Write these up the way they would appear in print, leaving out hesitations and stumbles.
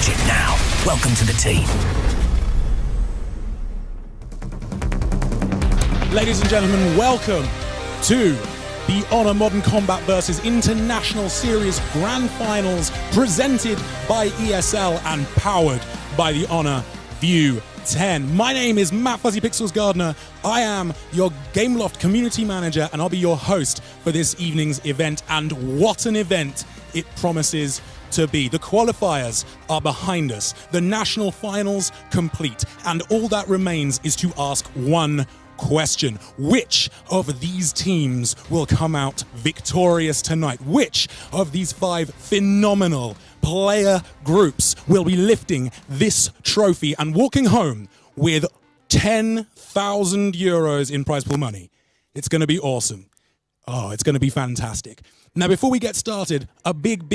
Legit now. Welcome to the team. Ladies and gentlemen, welcome to the Honor Modern Combat vs. International Series Grand Finals, presented by ESL and powered by the Honor View 10. My name is Matt Fuzzy Pixels Gardner. I am your Gameloft community manager, and I'll be your host for this evening's event. And what an event it promises to be. The qualifiers are behind us, the national finals complete, and all that remains is to ask one question. Which of these teams will come out victorious tonight? Which of these 5 phenomenal player groups will be lifting this trophy and walking home with 10,000 euros in prize pool money? It's going to be awesome. Oh, it's going to be fantastic. Now, before we get started, a big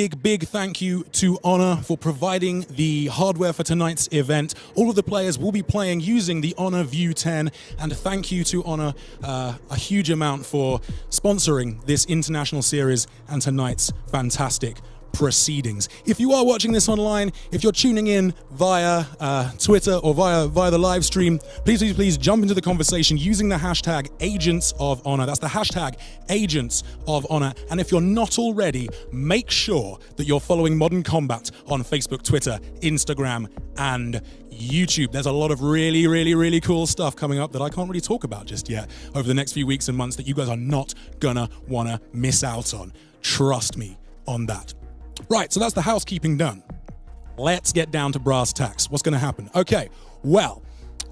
thank you to Honor for providing the hardware for tonight's event. All of the players will be playing using the Honor View 10, and thank you to Honor a huge amount for sponsoring this international series and tonight's fantastic proceedings. If you are watching this online, if you're tuning in via Twitter or via the live stream, please jump into the conversation using the hashtag Agents of Honor. That's the hashtag Agents of Honor. And if you're not already, make sure that you're following Modern Combat on Facebook, Twitter, Instagram, and YouTube. There's a lot of really cool stuff coming up that I can't really talk about just yet over the next few weeks and months that you guys are not gonna wanna miss out on. Trust me on that. Right, so that's the housekeeping done. Let's get down to brass tacks. What's going to happen? Okay, well,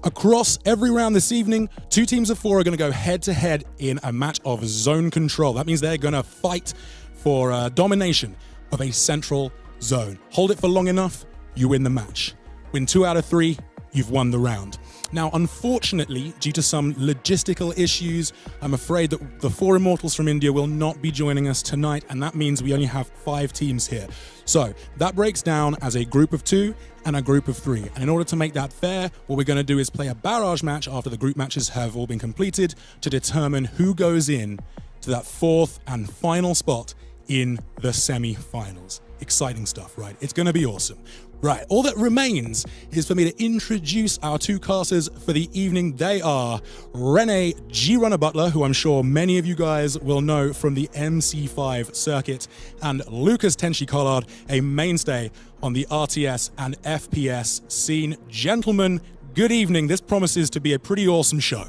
across every round this evening, 2 teams of 4 are going to go head-to-head in a match of zone control. That means they're going to fight for domination of a central zone. Hold it for long enough, you win the match. Win 2 out of 3, you've won the round. Now, unfortunately, due to some logistical issues, I'm afraid that the 4 Immortals from India will not be joining us tonight, and that means we only have 5 teams here. So that breaks down as a group of 2 and a group of 3. And in order to make that fair, what we're going to do is play a barrage match after the group matches have all been completed to determine who goes in to that 4th and final spot in the semi-finals. Exciting stuff, right? It's going to be awesome. Right, all that remains is for me to introduce our 2 casters for the evening. They are Rene G. Runner Butler, who I'm sure many of you guys will know from the MC5 circuit, and Lucas Tenshi Collard, a mainstay on the RTS and FPS scene. Gentlemen, good evening. This promises to be a pretty awesome show.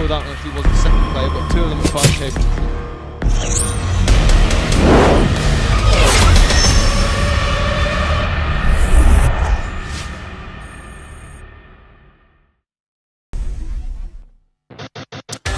That actually was the second player, but 2 of them are quite capable.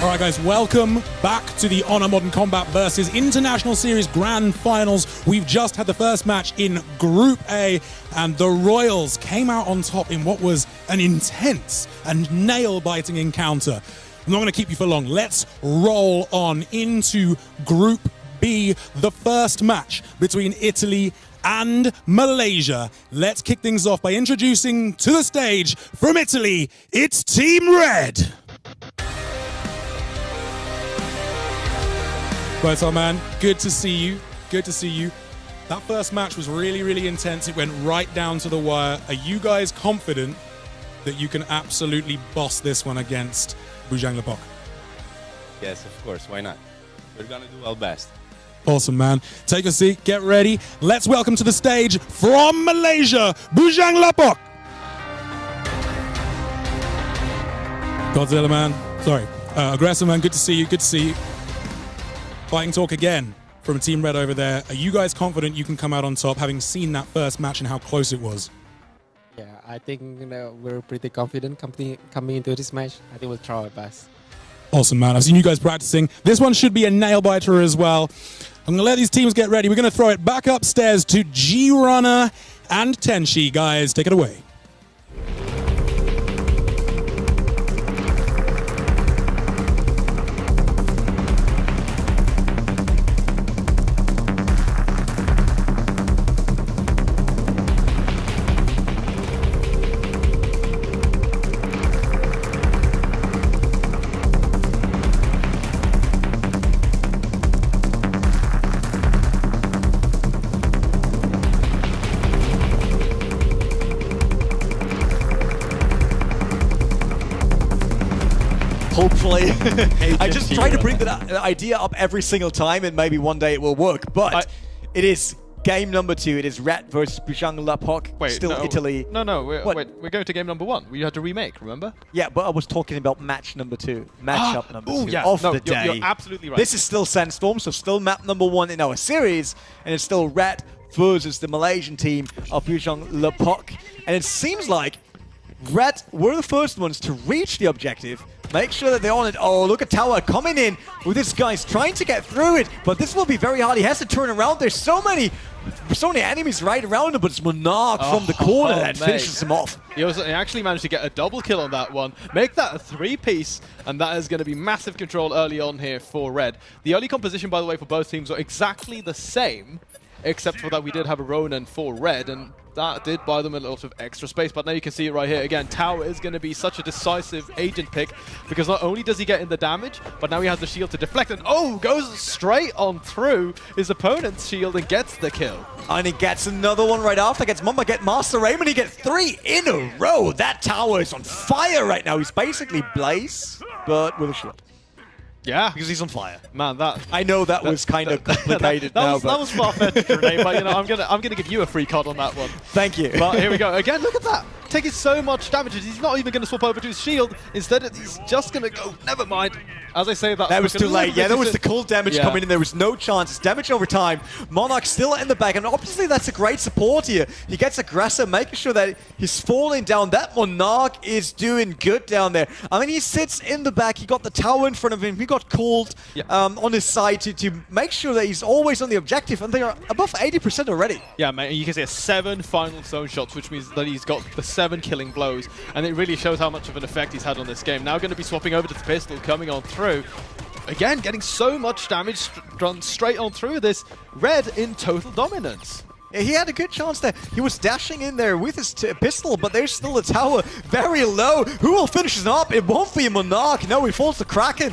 All right, guys, welcome back to the Honor Modern Combat vs. International Series Grand Finals. We've just had the first match in Group A, and the Royals came out on top in what was an intense and nail-biting encounter. I'm not going to keep you for long. Let's roll on into Group B, the first match between Italy and Malaysia. Let's kick things off by introducing to the stage from Italy, it's Team Red. Right, so man, good to see you. Good to see you. That first match was really intense. It went right down to the wire. Are you guys confident that you can absolutely boss this one against Bujang Lepok? Yes, of course. Why not? We're gonna do our best. Awesome, man. Take a seat. Get ready. Let's welcome to the stage from Malaysia, Bujang Lepok. Godzilla, man. Sorry. Aggressor, man. Good to see you. Good to see you. Fighting talk again from Team Red over there. Are you guys confident you can come out on top, having seen that first match and how close it was? Yeah, I think we're pretty confident coming into this match. I think we'll try our best. Awesome, man. I've seen you guys practicing. This one should be a nail-biter as well. I'm going to let these teams get ready. We're going to throw it back upstairs to G-Runner and Tenshi. Guys, take it away. honestly. I just try to bring that idea up every single time, and maybe one day it will work. But it is game number 2. It is R.E.D versus Bujang Lapok. Still Italy. No, wait, we're going to game number 1. We had to remake, remember? Yeah, but I was talking about match number 2. Matchup number 2 yeah. of the day. You're absolutely right. This is still Sandstorm, so still map number 1 in our series, and it's still R.E.D versus the Malaysian team of Bujang Lapok. And it seems like R.E.D were the first ones to reach the objective, make sure that they're on it. Oh, look at Tower coming in with this guy's trying to get through it, but this will be very hard. He has to turn around. There's so many enemies right around him, but it's Monarch from the corner that finishes him off. He actually managed to get a double kill on that one, make that a 3-piece, and that is going to be massive control early on here for R.E.D. The early composition, by the way, for both teams are exactly the same, except for that we did have a Ronin for R.E.D, and that did buy them a lot of extra space. But now you can see it right here. Again, Tower is going to be such a decisive agent pick, because not only does he get in the damage, but now he has the shield to deflect, and goes straight on through his opponent's shield and gets the kill. And he gets another one right after. Gets Mumba, get Master Raymond. He gets 3 in a row. That Tower is on fire right now. He's basically Blaze, but with a shield. Yeah, because he's on fire. Man, that I know that was kind of complicated. that was far-fetched, Renee. But you know, I'm gonna give you a free card on that one. Thank you. But here we go again. Look at that, taking so much damage. He's not even gonna swap over to his shield. Instead, he's just gonna go. Never mind. As I say that was too late. Yeah, there was the cold damage coming in. There was no chance. It's damage over time. Monarch still in the back, and obviously that's a great support here. He gets aggressive, making sure that he's falling down. That Monarch is doing good down there. I mean, he sits in the back. He got the tower in front of him. He got called on his side to make sure that he's always on the objective, and they are above 80% already. Yeah, man, you can see 7 final zone shots, which means that he's got the 7 killing blows, and it really shows how much of an effect he's had on this game. Now going to be swapping over to the pistol, coming on through. Again, getting so much damage run straight on through this. R.E.D in total dominance. He had a good chance there. He was dashing in there with his pistol, but there's still a tower very low. Who will finish it up? It won't be Monarch. No, he falls to Kraken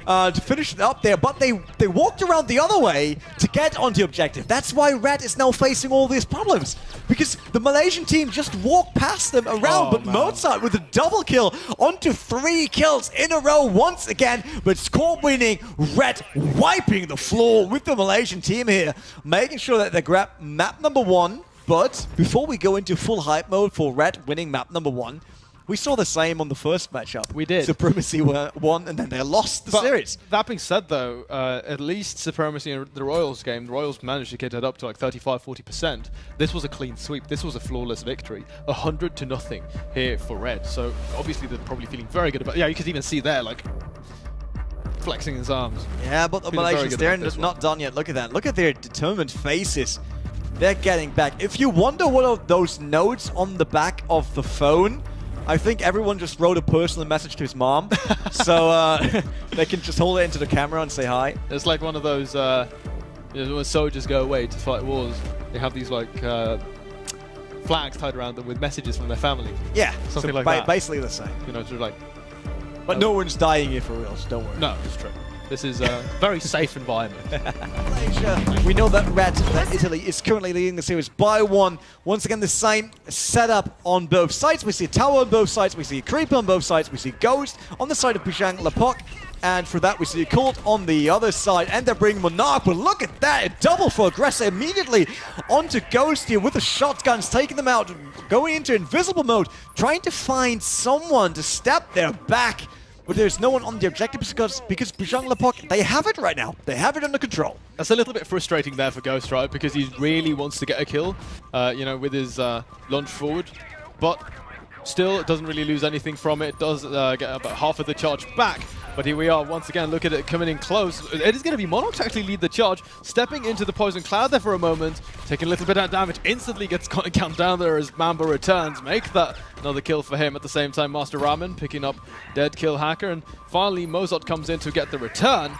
to finish it up there, but they walked around the other way to get onto the objective. That's why R.E.D is now facing all these problems, because the Malaysian team just walked past them around, but Mozart with a double kill onto 3 kills in a row once again, but score winning, R.E.D wiping the floor with the Malaysian team here, making sure that they grab map number 1. But before we go into full hype mode for R.E.D winning map number 1, we saw the same on the first matchup. We did. Supremacy won, and then they lost the series. That being said, though, at least Supremacy in the Royals game, the Royals managed to get it up to like 35-40%. This was a clean sweep. This was a flawless victory. 100-0 here for R.E.D. So obviously they're probably feeling very good about it. Yeah, you could even see there, like, flexing his arms. Yeah, but the Malaysians, they're not done yet. Look at that. Look at their determined faces. They're getting back. If you wonder what are those notes on the back of the phone, I think everyone just wrote a personal message to his mom, so they can just hold it into the camera and say hi. It's like one of those, when soldiers go away to fight wars, they have these like flags tied around them with messages from their family. Yeah, something so like that. Basically the same. You know, sort of like. But no one's dying here for real, so don't worry. No, it's true. This is a very safe environment. Malaysia, we know that R.E.D, that Italy, is currently leading the series by 1. Once again, the same setup on both sides. We see a tower on both sides. We see a creeper on both sides. We see Ghost on the side of Bujang Lapok. And for that, we see a Cult on the other side. And they're bringing Monarch. But look at that. A double for Aggressor immediately onto Ghost here with the shotguns, taking them out, going into invisible mode, trying to find someone to step their back. But there's no one on the objective because Bujang Lapok, they have it right now. They have it under control. That's a little bit frustrating there for Ghost, right? Because he really wants to get a kill, you know, with his launch forward. But still, doesn't really lose anything from it. Does get about half of the charge back. But here we are, once again, look at it coming in close. It is going to be Monarch to actually lead the charge, stepping into the Poison Cloud there for a moment, taking a little bit of damage, instantly gets count down there as Mamba returns, make that another kill for him. At the same time, Master Ramen picking up Dead Kill Hacker, and finally Mozart comes in to get the return.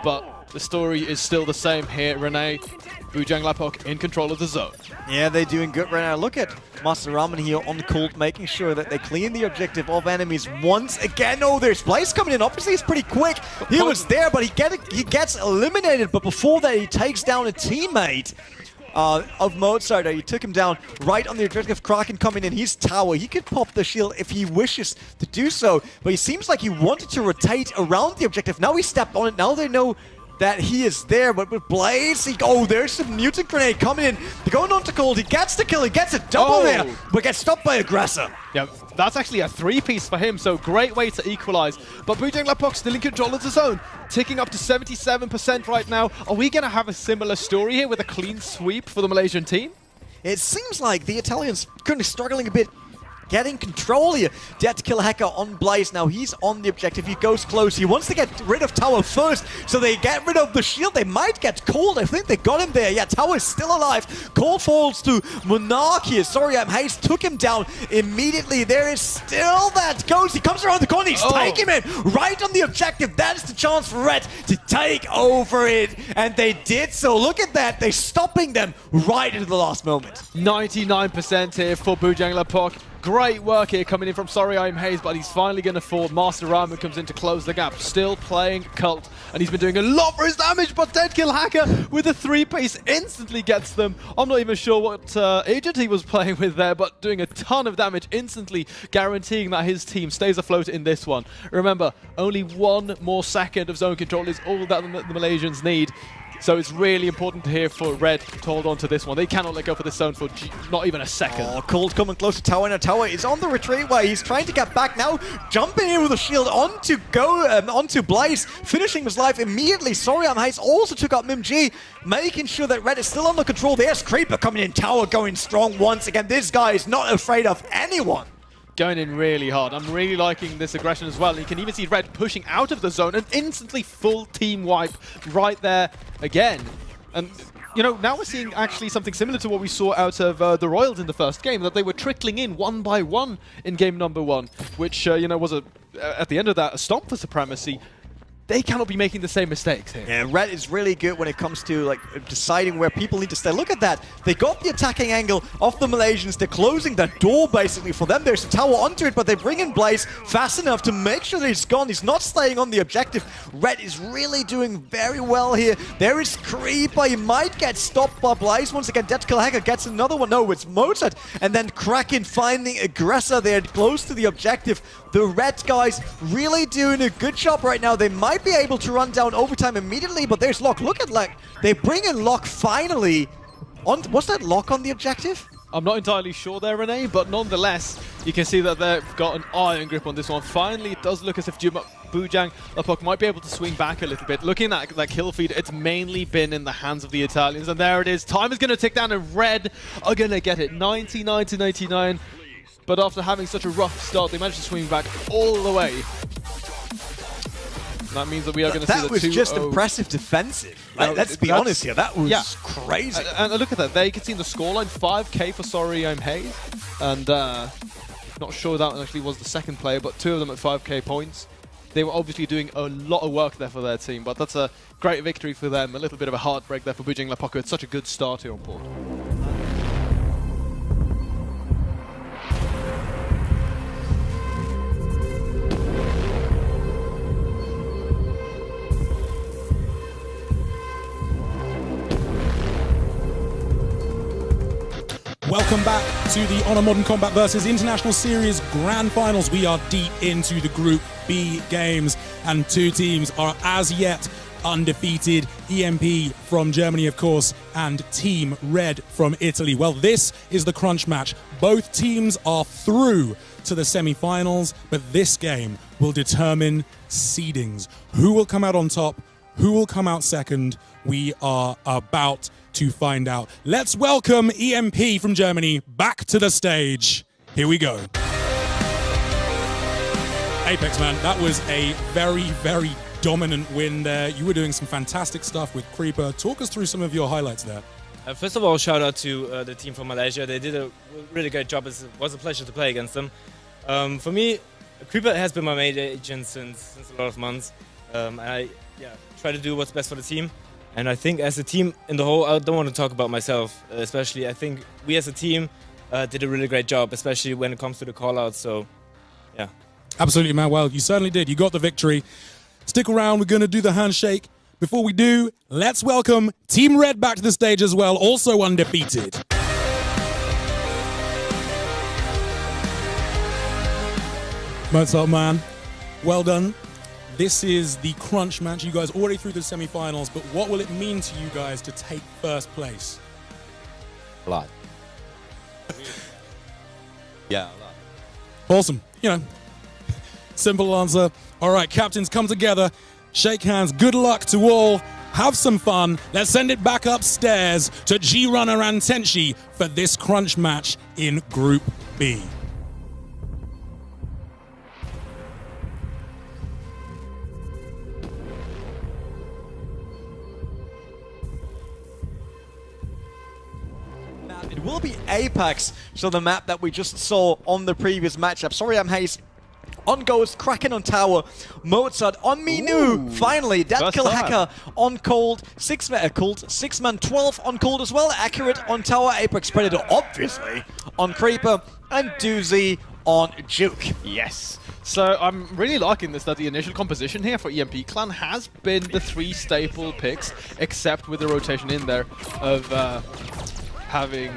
But the story is still the same here, Renee. Bujang Lapok in control of the zone. Yeah, they're doing good right now. Look at Master Ramen here on Cult, making sure that they clean the objective of enemies once again. Oh, there's Blaze coming in. Obviously, it's pretty quick. He was there, but he gets eliminated. But before that, he takes down a teammate. of Mozart. He took him down right on the objective. Kraken coming in. He's tower. He could pop the shield if he wishes to do so, but he seems like he wanted to rotate around the objective. Now he stepped on it. Now they know that he is there, but with Blaze, there's some mutant grenade coming in. They're going on to Cold. He gets the kill. He gets a double there, but gets stopped by Aggressor. Yeah, that's actually a 3-piece for him, so great way to equalize. But Bujang Lapok still in control of the zone, ticking up to 77% right now. Are we going to have a similar story here with a clean sweep for the Malaysian team? It seems like the Italians currently struggling a bit getting control here. Dead to kill Hacker on Blaze. Now he's on the objective. He goes close. He wants to get rid of Tower first, so they get rid of the shield. They might get Cold. I think they got him there. Yeah, Tower is still alive. Cold falls to Monarch here. Sorry, Hayes took him down immediately. There is still that Ghost. He comes around the corner. He's taking him in right on the objective. That is the chance for Red to take over it, and they did so. Look at that. They're stopping them right into the last moment. 99% here for Bujang Lapok. Great work here coming in from Sorry I'm Hayes, but he's finally going to fall. Master Ramen comes in to close the gap. Still playing Cult, and he's been doing a lot for his damage, but Dead Kill Hacker with a 3-piece instantly gets them. I'm not even sure what agent he was playing with there, but doing a ton of damage, instantly guaranteeing that his team stays afloat in this one. Remember, only 1 more second of zone control is all that the Malaysians need. So it's really important here for Red to hold on to this one. They cannot let go for the zone for not even a second. Oh, Cold coming close to Tower. Now Tower is on the retreat way. He's trying to get back now. Jumping in with a shield onto Blaze. Finishing his life immediately. Sorry, Hayes also took out MimG, making sure that Red is still under control. There's Creeper coming in. Tower going strong once again. This guy is not afraid of anyone. Going in really hard. I'm really liking this aggression as well. And you can even see Red pushing out of the zone and instantly full team wipe right there again. And, you know, now we're seeing actually something similar to what we saw out of the Royals in the first game, that they were trickling in one by one in game number 1, which, you know, was at the end of that, a stomp for supremacy. They cannot be making the same mistakes here. Yeah, Red is really good when it comes to like deciding where people need to stay. Look at that. They got the attacking angle of the Malaysians. They're closing the door basically for them. There's a tower onto it, but they bring in Blaze fast enough to make sure that he's gone. He's not staying on the objective. Red is really doing very well here. There is Creeper. He might get stopped by Blaze once again. Dead to Kill Hacker gets another one. No, it's Mozart. And then Kraken finding Aggressor there close to the objective. The Red guys really doing a good job right now. They might be able to run down overtime immediately, but there's Lock. Look at they bring in Lock finally. Was that Lock on the objective? I'm not entirely sure there, Renee, but nonetheless, you can see that they've got an iron grip on this one. Finally, it does look as if Bujang Lapok might be able to swing back a little bit. Looking at that kill feed, it's mainly been in the hands of the Italians, and there it is. Time is going to tick down, and Red are going to get it. 99 to 99. But after having such a rough start, they managed to swing back all the way. That means that we are going to see the 2-0. That was just impressive defensive. Let's be honest here. That was crazy. And look at that. There you can see the scoreline. 5K for Sorry I'm Hayes. And not sure that actually was the second player, but 2 of them at 5K points. They were obviously doing a lot of work there for their team, but that's a great victory for them. A little bit of a heartbreak there for Bujang Lapok. It's such a good start here on board. Welcome back to the Honor Modern Combat vs. International Series Grand Finals. We are deep into the Group B games, and 2 teams are as yet undefeated. EMP from Germany, of course, and Team Red from Italy. Well, this is the crunch match. Both teams are through to the semi-finals, but this game will determine seedings. Who will come out on top? Who will come out second? We are about to find out. Let's welcome EMP from Germany back to the stage. Here we go. Apex, man, that was a very, very dominant win there. You were doing some fantastic stuff with Creeper. Talk us through some of your highlights there. First of all, shout out to the team from Malaysia. They did a really great job. It was a pleasure to play against them. For me, Creeper has been my main agent since a lot of months. I try to do what's best for the team. And I think as a team in the whole, I don't want to talk about myself, especially. I think we as a team did a really great job, especially when it comes to the call-outs. So, yeah. Absolutely, man. Well, you certainly did. You got the victory. Stick around. We're going to do the handshake. before we do, let's welcome Team Red back to the stage as well, also undefeated. Mozart, man, well done. This is the crunch match. You guys already through the semi-finals, but what will it mean to you guys to take first place? A lot. Yeah, a lot. Awesome. You know, simple answer. All right, captains, come together. Shake hands. Good luck to all. Have some fun. Let's send it back upstairs to G-Runner and Tenchi for this crunch match in Group B. It will be Apex, so the map that we just saw on the previous matchup. Sorry, I'm Hayes. On goes Kraken on tower, Mozart on Minu. Finally, that kill hacker on cold, 6-man 12 on cold as well. Accurate on tower, Apex Predator obviously on creeper, and Doozy on Juke. Yes. So I'm really liking this, that the initial composition here for EMP Clan has been the 3 staple picks, except with the rotation in there of having...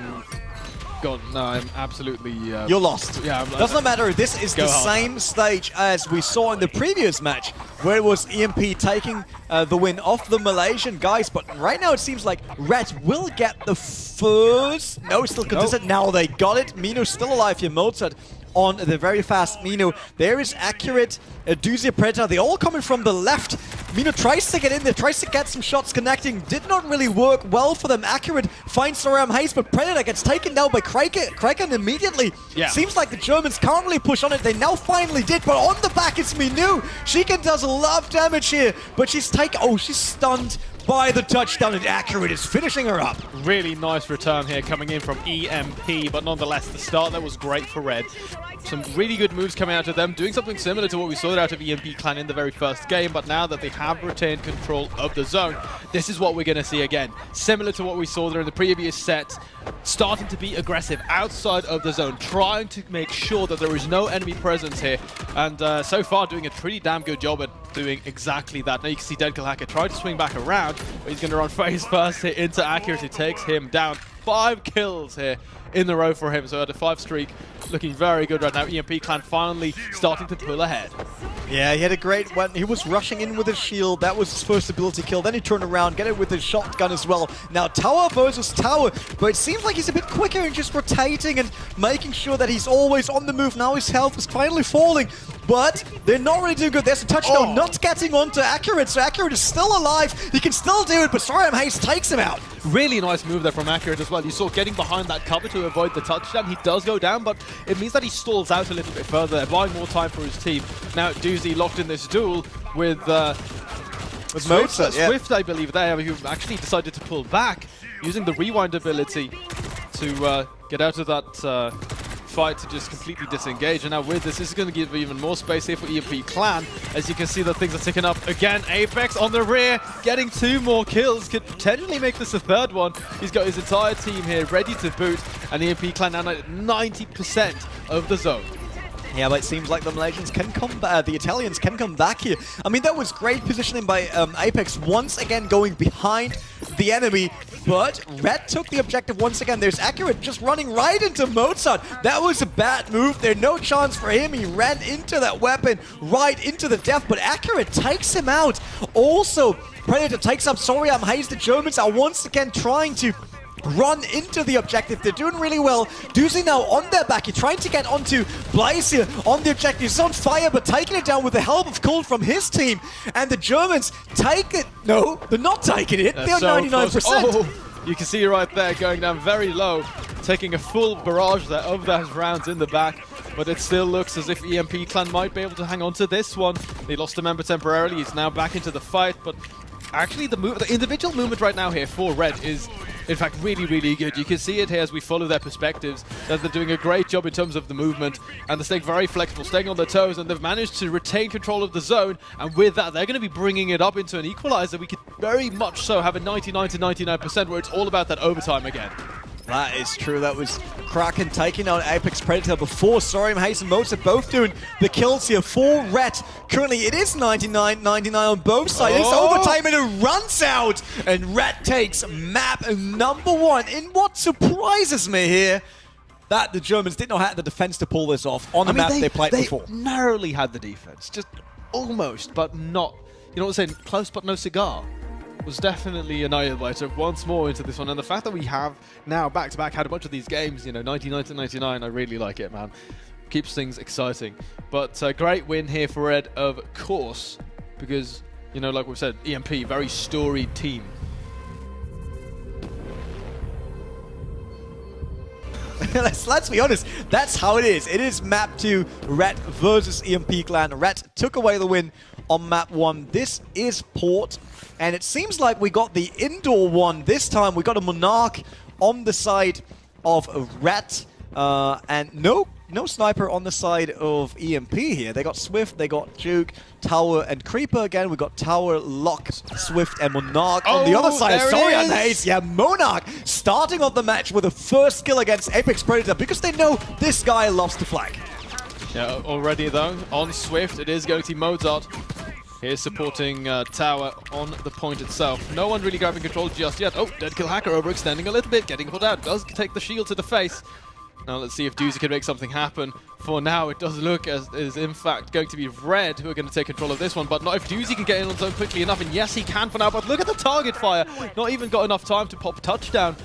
God, no, I'm absolutely... You're lost. Yeah, doesn't matter. This is the same stage as we saw in the previous match, where it was EMP taking the win off the Malaysian guys. But right now it seems like Red will get the first... No, still contested. Now they got it. Minu's still alive here. Mozart on the very fast Minu. There is Accurate, Doozy, Predator. They all coming from the left. Minu tries to get in there, tries to get some shots connecting. Did not really work well for them. Accurate finds Soram Hayes, but Predator gets taken down by Kraken immediately. Yeah. Seems like the Germans can't really push on it. They now finally did, but on the back it's Minu. Shiken does a lot of damage here, but she's she's stunned by the touchdown, and Accurate is finishing her up. Really nice return here coming in from EMP, but nonetheless, the start that was great for Red. Some really good moves coming out of them, doing something similar to what we saw out of EMP Clan in the very first game, but now that they have retained control of the zone, this is what we're going to see again. Similar to what we saw there in the previous set, starting to be aggressive outside of the zone, trying to make sure that there is no enemy presence here, and so far doing a pretty damn good job at doing exactly that. Now you can see Dead Kill Hacker try to swing back around, but he's going to run face first here into Accurate, who takes him down. 5 kills here in the row for him, so at a 5 streak, looking very good right now. EMP Clan finally starting to pull ahead. Yeah, he had a great one. He was rushing in with his shield. That was his first ability kill. Then he turned around, get it with his shotgun as well. Now tower versus tower, but it seems like he's a bit quicker and just rotating and making sure that he's always on the move. Now his health is finally falling, but they're not really doing good. There's a touchdown, not getting onto Accurate, so Accurate is still alive. He can still do it, but Soram Hayes takes him out. Really nice move there from Accurate as well. You saw getting behind that cover to avoid the touchdown. He does go down, but it means that he stalls out a little bit further, buying more time for his team. Now Doozy locked in this duel with Mozart, Swift, I believe, there, who actually decided to pull back, using the rewind ability to get out of that fight to just completely disengage. And now with this is going to give even more space here for EMP Clan. As you can see, that things are ticking up again. Apex on the rear, getting 2 more kills, could potentially make this a 3rd one. He's got his entire team here ready to boot, and EMP Clan now at 90% of the zone. Yeah, but it seems like the Malaysians can come back, the Italians can come back here. I mean, that was great positioning by Apex, once again going behind the enemy, but Red took the objective once again. There's Accurate just running right into Mozart. That was a bad move there, no chance for him. He ran into that weapon, right into the death, but Accurate takes him out. Also, Predator takes up Soram Hayes. The Germans are once again trying to run into the objective. They're doing really well. Doozy now on their back. He's trying to get onto Blaze here on the objective. He's on fire, but taking it down with the help of Cold from his team. And the Germans take it. No, they're not taking it. They're so 99%. Oh, you can see right there going down very low, taking a full barrage there of those rounds in the back. But it still looks as if EMP Clan might be able to hang on to this one. They lost a member temporarily. He's now back into the fight, but actually the individual movement right now here for Red is in fact really, really good. You can see it here as we follow their perspectives, that they're doing a great job in terms of the movement, and they're staying very flexible, staying on their toes, and they've managed to retain control of the zone, and with that they're going to be bringing it up into an equalizer. We could very much so have a 99 to 99% where it's all about that overtime again. That is true. That was Kraken taking out Apex Predator before Sorium Hayes and Mozart both doing the kills here for Red. Currently, it is 99-99 on both sides. It's overtime and it runs out. And Red takes map number 1 in what surprises me here. That the Germans did not have the defense to pull this off on the map they played before. They narrowly had the defense. Just almost, but not. You know what I'm saying? Close but no cigar. Was definitely an eye-biter once more into this one, and the fact that we have now back-to-back had a bunch of these games, you know, 99-99, I really like it, man. Keeps things exciting. But great win here for Red, of course, because, you know, like we've said, EMP, very storied team. Let's be honest, that's how it is. It is map 2, Red versus EMP Clan. Red took away the win on map 1. This is Port, and it seems like we got the indoor one this time. We got a Monarch on the side of Red, and no sniper on the side of EMP here. They got Swift, they got Duke, Tower, and Creeper again. We got Tower, Lock, Swift, and Monarch on the other side. Sorry, Hayes. Yeah, Monarch starting off the match with a first kill against Apex Predator because they know this guy loves to flag. Yeah, already though, on Swift, it is going to be Mozart. Here's supporting Tower on the point itself. No one really grabbing control just yet. Oh, Dead Kill Hacker overextending a little bit, getting put out. Does take the shield to the face. Now let's see if Doozy can make something happen. For now, it does look as is in fact going to be Red who are going to take control of this one, but not if Doozy can get in on zone quickly enough, and yes, he can for now, but look at the target fire. Not even got enough time to pop touchdown.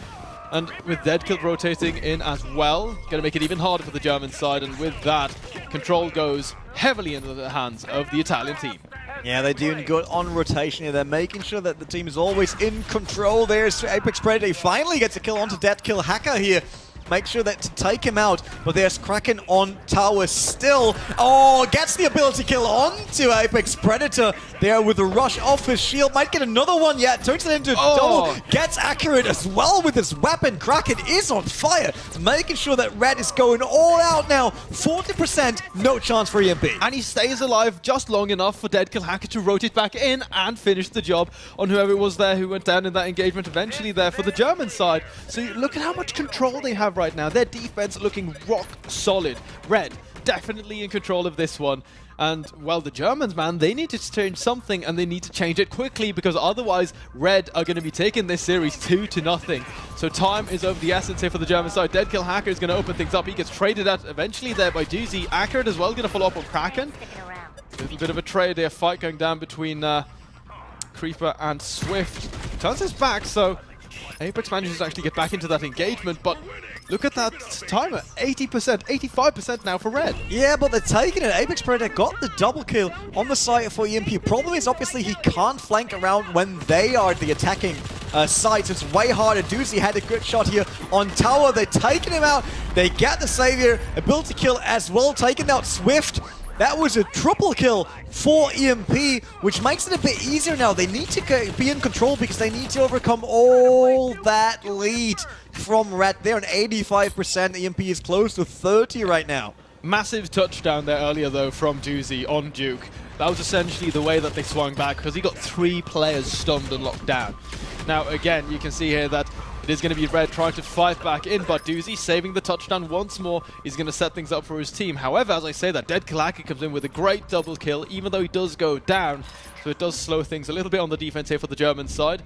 And with Dead Kill rotating in as well, going to make it even harder for the German side, and with that, control goes heavily into the hands of the Italian team. Yeah, they're doing good on rotation here. They're making sure that the team is always in control. There's Apex Predator. He finally gets a kill onto Dead Kill Hacker here. Make sure that to take him out, but there's Kraken on Tower still. Oh, gets the ability kill onto Apex Predator there with a rush off his shield. Might get another one yet. Turns it into a double. Gets accurate as well with his weapon. Kraken is on fire, making sure that Red is going all out now. 40%, no chance for EMP. And he stays alive just long enough for Dead Kill Hacker to rotate back in and finish the job on whoever it was there who went down in that engagement eventually there for the German side. So look at how much control they have right now. Their defense looking rock solid. Red definitely in control of this one. And, well, the Germans, man, they need to change something, and they need to change it quickly, because otherwise Red are going to be taking this series 2-0. So time is of the essence here for the German side. Dead Kill Hacker is going to open things up. He gets traded out eventually there by Doozy. Accurate as well, going to follow up on Kraken. A little bit of a trade there, fight going down between Creeper and Swift. Turns his back, so Apex manages to actually get back into that engagement, but look at that timer, 80%, 85% now for Red. Yeah, but they're taking it. Apex Predator got the double kill on the side for EMP. Problem is, obviously, he can't flank around when they are the attacking side, so it's way harder. Doozy had a good shot here on Tower. They're taking him out. They get the Savior, ability kill as well, taking out Swift. That was a triple kill for EMP, which makes it a bit easier now. They need to be in control because they need to overcome all that lead from Red. They're on 85%. EMP is close to 30 right now. Massive touchdown there earlier, though, from Doozy on Duke. That was essentially the way that they swung back, because he got 3 players stunned and locked down. Now, again, you can see here that it is going to be Red trying to fight back in, but Doozy saving the touchdown once more is going to set things up for his team. However, as I say, that Dead Kill Hacker comes in with a great double kill, even though he does go down, so it does slow things a little bit on the defense here for the German side.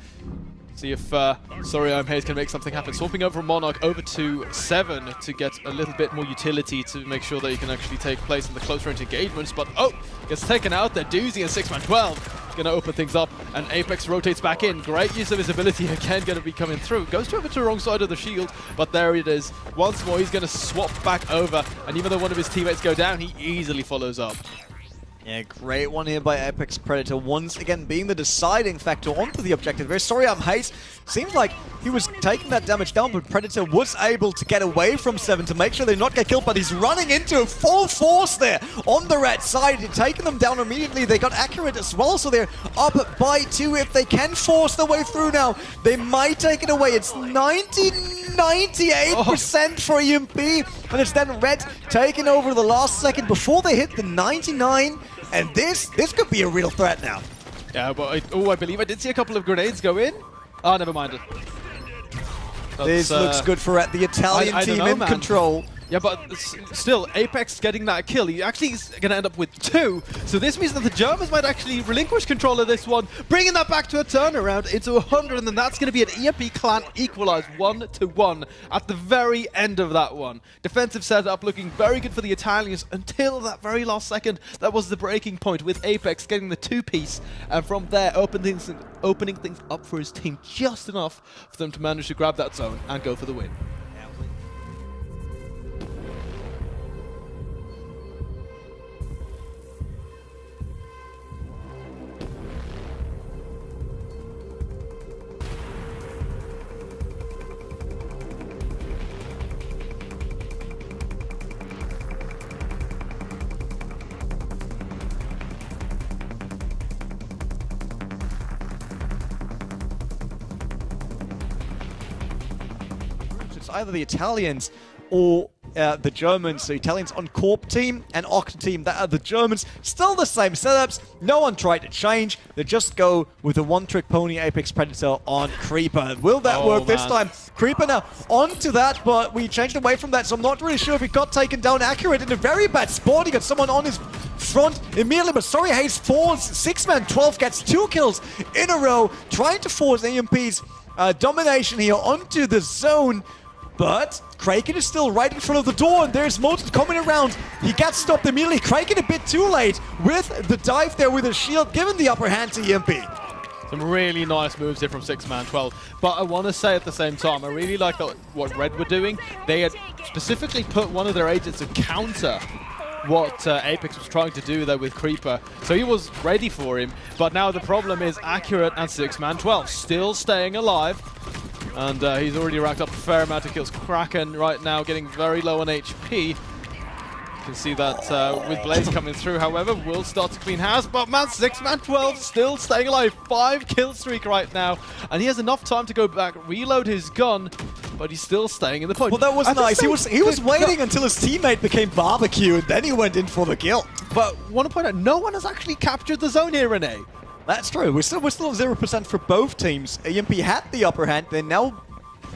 See if Sorium Hayes can make something happen. Swapping over from Monarch over to 7 to get a little bit more utility to make sure that he can actually take place in the close range engagements. But, oh, gets taken out there. Doozy and 6-man 12 going to open things up, and Apex rotates back in. Great use of his ability again, going to be coming through. Goes over to the wrong side of the shield, but there it is. Once more, he's going to swap back over, and even though one of his teammates go down, he easily follows up. Yeah, great one here by Apex Predator, once again being the deciding factor onto the objective. Very sorry, Hayes. Seems like he was taking that damage down, but Predator was able to get away from 7 to make sure they not get killed, but he's running into a full force there on the Red side. He's taking them down immediately. They got accurate as well, so they're up by 2. If they can force their way through now, they might take it away. It's 98% for EMP, and it's then Red taking over the last second before they hit the 99. And this could be a real threat now. Yeah, but I believe I did see a couple of grenades go in. Oh, never mind it. This looks good for Red. The Italian I don't team know, in man. control. Yeah, but still, Apex getting that kill. He actually is going to end up with 2. So this means that the Germans might actually relinquish control of this one, bringing that back to a turnaround into 100, and then that's going to be an EMP clan equalized 1-1 at the very end of that one. Defensive setup looking very good for the Italians until that very last second. That was the breaking point with Apex getting the 2-piece, and from there opening things up for his team just enough for them to manage to grab that zone and go for the win. It's either the Italians or the Germans. The Italians on Corp team and Octa team, that are the Germans. Still the same setups. No one tried to change. They just go with the one-trick pony Apex Predator on Creeper. Will that work this time? Creeper now onto that, but we changed away from that, so I'm not really sure if he got taken down. Accurate in a very bad spot. He got someone on his front immediately, but sorry, Hayes falls. 6-man 12 gets 2 kills in a row, trying to force AMP's domination here onto the zone. But Kraken is still right in front of the door, and there's Moten coming around. He gets stopped immediately. Kraken a bit too late with the dive there with a shield, giving the upper hand to EMP. Some really nice moves here from 6-man 12. But I want to say at the same time, I really like what Red were doing. They had specifically put one of their agents to counter what Apex was trying to do there with Creeper. So he was ready for him. But now the problem is Accurate and 6-man 12 still staying alive. And he's already racked up a fair amount of kills. Kraken right now getting very low on HP. You can see that with Blaze coming through, however, will start to clean house. But man, 6-man 12 still staying alive. 5-kill streak right now. And he has enough time to go back, reload his gun, but he's still staying in the point. Well, that was nice. He was waiting until his teammate became barbecue, and then he went in for the kill. But want to point out, no one has actually captured the zone here, Rene. That's true. We're still at 0% for both teams. EMP had the upper hand. They now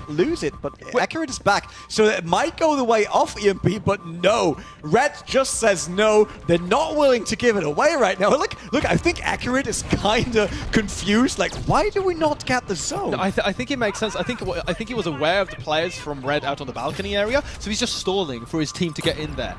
lose it, but Accurate is back. So it might go the way of EMP, but no. Red just says no. They're not willing to give it away right now. Look, I think Accurate is kind of confused. Like, why do we not get the zone? No, I think it makes sense. I think he was aware of the players from Red out on the balcony area, so he's just stalling for his team to get in there.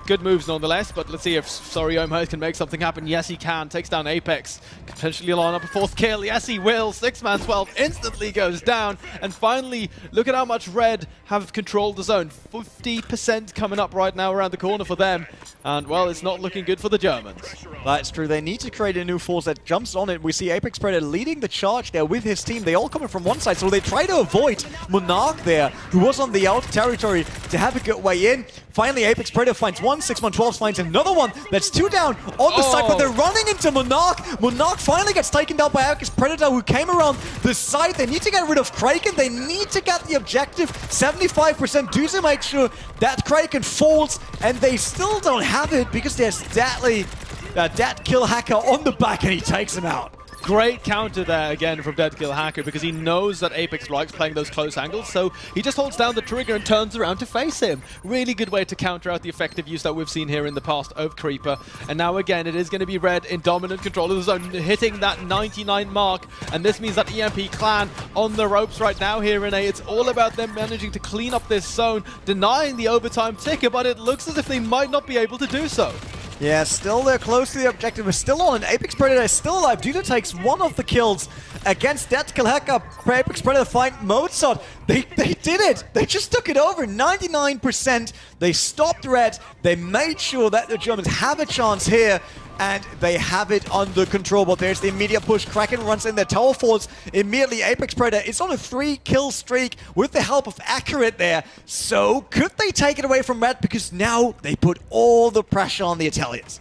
Good moves nonetheless, but let's see if Sorry Omho can make something happen. Yes, he can. Takes down Apex. Could potentially line up a 4th kill. Yes, he will. 6-man 12 instantly goes down. And finally, look at how much Red have controlled the zone. 50% coming up right now around the corner for them. And, well, it's not looking good for the Germans. That's true. They need to create a new force that jumps on it. We see Apex Predator leading the charge there with his team. They all coming from one side, so they try to avoid Monarch there, who was on the out territory, to have a good way in. Finally, Apex Predator finds one, 6-man 12 finds another one. That's 2 down on the side, but they're running into Monarch. Monarch finally gets taken down by Apex Predator, who came around the side. They need to get rid of Kraken. They need to get the objective 75% due to make sure that Kraken falls, and they still don't have it because there's Dead Kill Hacker on the back, and he takes him out. Great counter there again from Dead Kill Hacker, because he knows that Apex likes playing those close angles, so he just holds down the trigger and turns around to face him. Really good way to counter out the effective use that we've seen here in the past of Creeper. And now again, it is going to be Red in dominant control of the zone, hitting that 99 mark, and this means that EMP Clan on the ropes right now here, Rene. It's all about them managing to clean up this zone, denying the overtime ticker, but it looks as if they might not be able to do so. Yeah, still they're close to the objective. We're still on, and Apex Predator is still alive. Duda takes one of the kills against Dead Kill Hacker. Apex Predator find Mozart. They did it. They just took it over. 99%. They stopped Red. They made sure that the Germans have a chance here, and they have it under control. But there's the immediate push. Kraken runs in there. Tower falls immediately. Apex Predator is on a 3-kill streak with the help of Accurate there. So could they take it away from Red? Because now they put all the pressure on the Italians.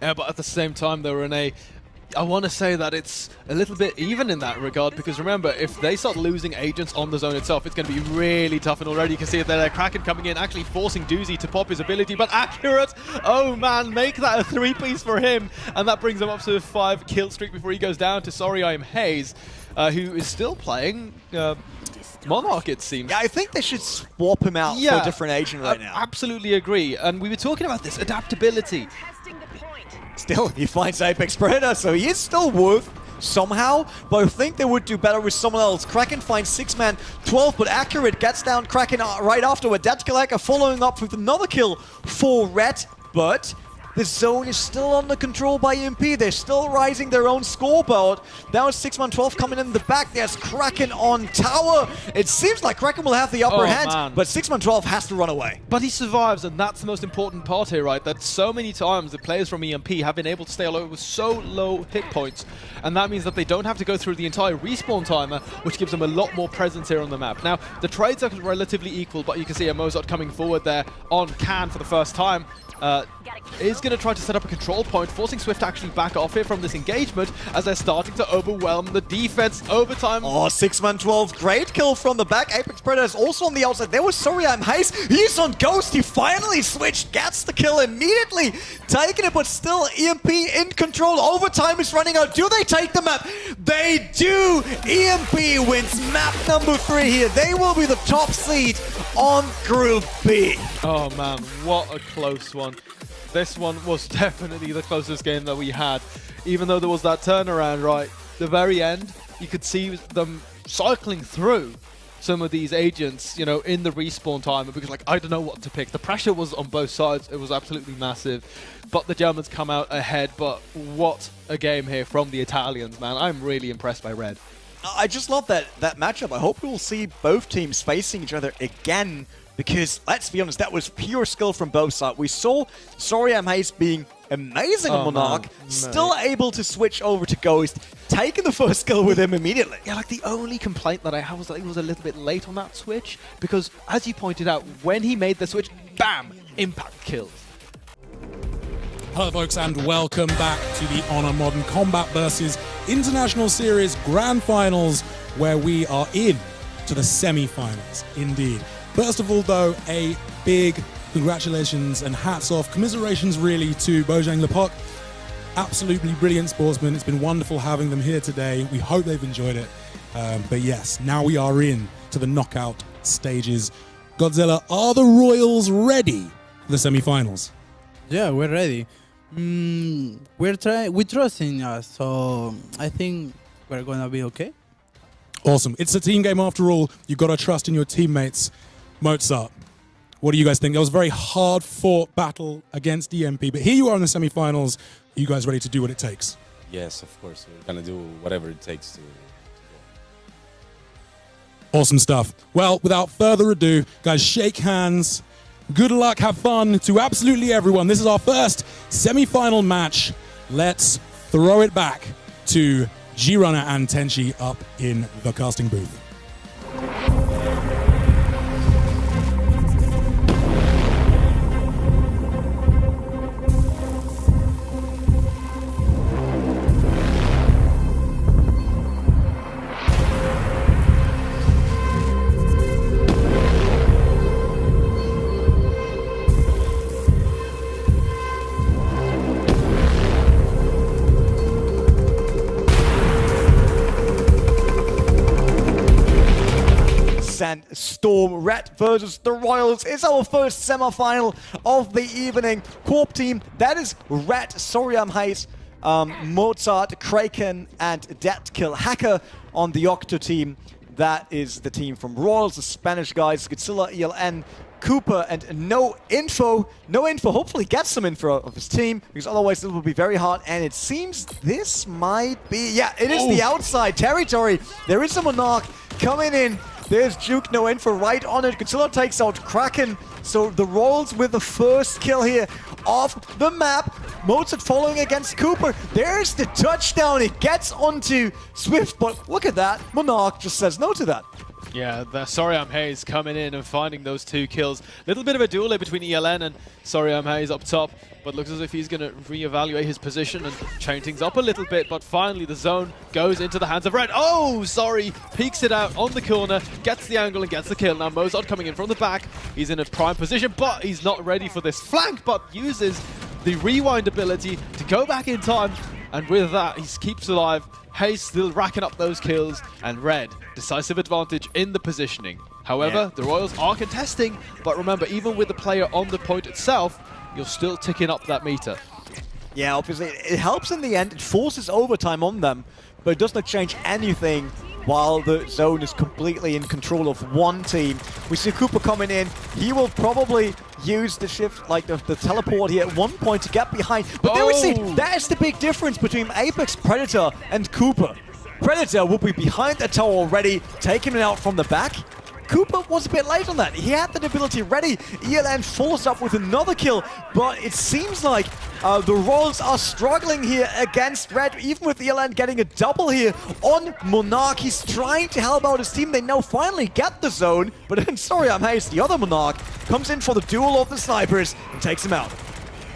Yeah, but at the same time, though, Rene, I want to say that it's a little bit even in that regard, because remember, if they start losing agents on the zone itself, it's going to be really tough. And already you can see that Kraken coming in, actually forcing Doozy to pop his ability, but accurate. Oh man, make that a 3-piece for him. And that brings him up to a 5-kill streak before he goes down to Sorry I'm Hayes, who is still playing Monarch, it seems. Yeah, I think they should swap him out for a different agent right now. Absolutely agree. And we were talking about this adaptability. Still, he finds Apex Predator, so he is still worth somehow, but I think they would do better with someone else. Kraken finds 6-man 12, but Accurate gets down Kraken right afterward. That's Kaleka following up with another kill for Red, but the zone is still under control by EMP. They're still rising their own scoreboard. Now it's 6-man 12 coming in the back. There's Kraken on tower. It seems like Kraken will have the upper hand, man. but 6-man 12 has to run away. But he survives, and that's the most important part here, right? That so many times the players from EMP have been able to stay alive with so low hit points, and that means that they don't have to go through the entire respawn timer, which gives them a lot more presence here on the map. Now, the trades are relatively equal, but you can see a Mozart coming forward there on Can for the first time. Is going to try to set up a control point, forcing Swift to actually back off here from this engagement as they're starting to overwhelm the defense. Overtime. Oh, 6-man 12, great kill from the back. Apex Predator is also on the outside. There was Sorry I'm Hayes. He's on Ghost. He finally switched, gets the kill immediately. Taking it, but still EMP in control. Overtime is running out. Do they take the map? They do. EMP wins map number 3 here. They will be the top seed on Group B. Oh man, what a close one. This one was definitely the closest game that we had. Even though there was that turnaround, right? The very end, you could see them cycling through some of these agents, you know, in the respawn timer, because like, I don't know what to pick. The pressure was on both sides. It was absolutely massive. But the Germans come out ahead. But what a game here from the Italians, man. I'm really impressed by Red. I just love that matchup. I hope we will see both teams facing each other again, because let's be honest, that was pure skill from both sides. We saw Sorry I'm Hayes being amazing on Monarch, still able to switch over to Ghost, taking the first kill with him immediately. Yeah, like the only complaint that I have was that he was a little bit late on that switch, because as you pointed out, when he made the switch, bam, impact kills. Hello folks and welcome back to the Honor Modern Combat versus International Series Grand Finals, where we are in to the semi-finals, indeed. First of all though, a big congratulations and hats off, commiserations really to Bojang Lepoc. Absolutely brilliant sportsmen. It's been wonderful having them here today. We hope they've enjoyed it. But yes, now we are in to the knockout stages. Godzilla, are the Royals ready for the semi-finals? Yeah, we're ready. We trust in us, so I think we're gonna be okay. Awesome. It's a team game after all. You've got to trust in your teammates. Mozart, what do you guys think? That was a very hard-fought battle against EMP, but here you are in the semi-finals. Are you guys ready to do what it takes? Yes, of course. We're going to do whatever it takes to go. Awesome stuff. Well, without further ado, guys, shake hands. Good luck, have fun to absolutely everyone. This is our first semi-final match. Let's throw it back to G-Runner and Tenchi up in the casting booth. Storm Red versus the Royals is our first semi-final of the evening. Corp team, that is Red, Sorry I'm Hayes, Mozart, Kraken, and Deadkill Hacker. On the Octo team, that is the team from Royals, the Spanish guys, Godzilla, ELN, Cooper, and no info. No info, hopefully gets some info of his team, because otherwise it will be very hard. And it seems this might be, yeah, it is the outside territory. There is a Monarch coming in. There's Juke, no info right on it. Godzilla takes out Kraken. So the Royals with the first kill here off the map. Mozart following against Cooper. There's the touchdown. It gets onto Swift, but look at that. Monarch just says no to that. Yeah, Sorry I'm Hayes coming in and finding those 2 kills. Little bit of a duel between ELN and Sorry I'm Hayes up top, but looks as if he's going to reevaluate his position and change things up a little bit. But finally the zone goes into the hands of Red. Oh, Sorry peeks it out on the corner, gets the angle and gets the kill. Now Mozart coming in from the back. He's in a prime position, but he's not ready for this flank, but uses the rewind ability to go back in time. And with that, he keeps alive. Hayes still racking up those kills, and Red, decisive advantage in the positioning. However, the Royals are contesting, but remember, even with the player on the point itself, you're still ticking up that meter. Yeah, obviously, it helps in the end. It forces overtime on them, but it does not change anything while the zone is completely in control of one team. We see Cooper coming in. He will probably use the shift, like the teleport here at one point to get behind. But there we see, that is the big difference between Apex, Predator, and Cooper. Predator will be behind the tower already, taking it out from the back. Cooper was a bit late on that. He had that ability ready. ELN follows up with another kill, but it seems like the Royals are struggling here against Red, even with ELN getting a double here on Monarch. He's trying to help out his team. They now finally get the zone, but then, sorry, I'm Hayes, the other Monarch, comes in for the duel of the snipers and takes him out.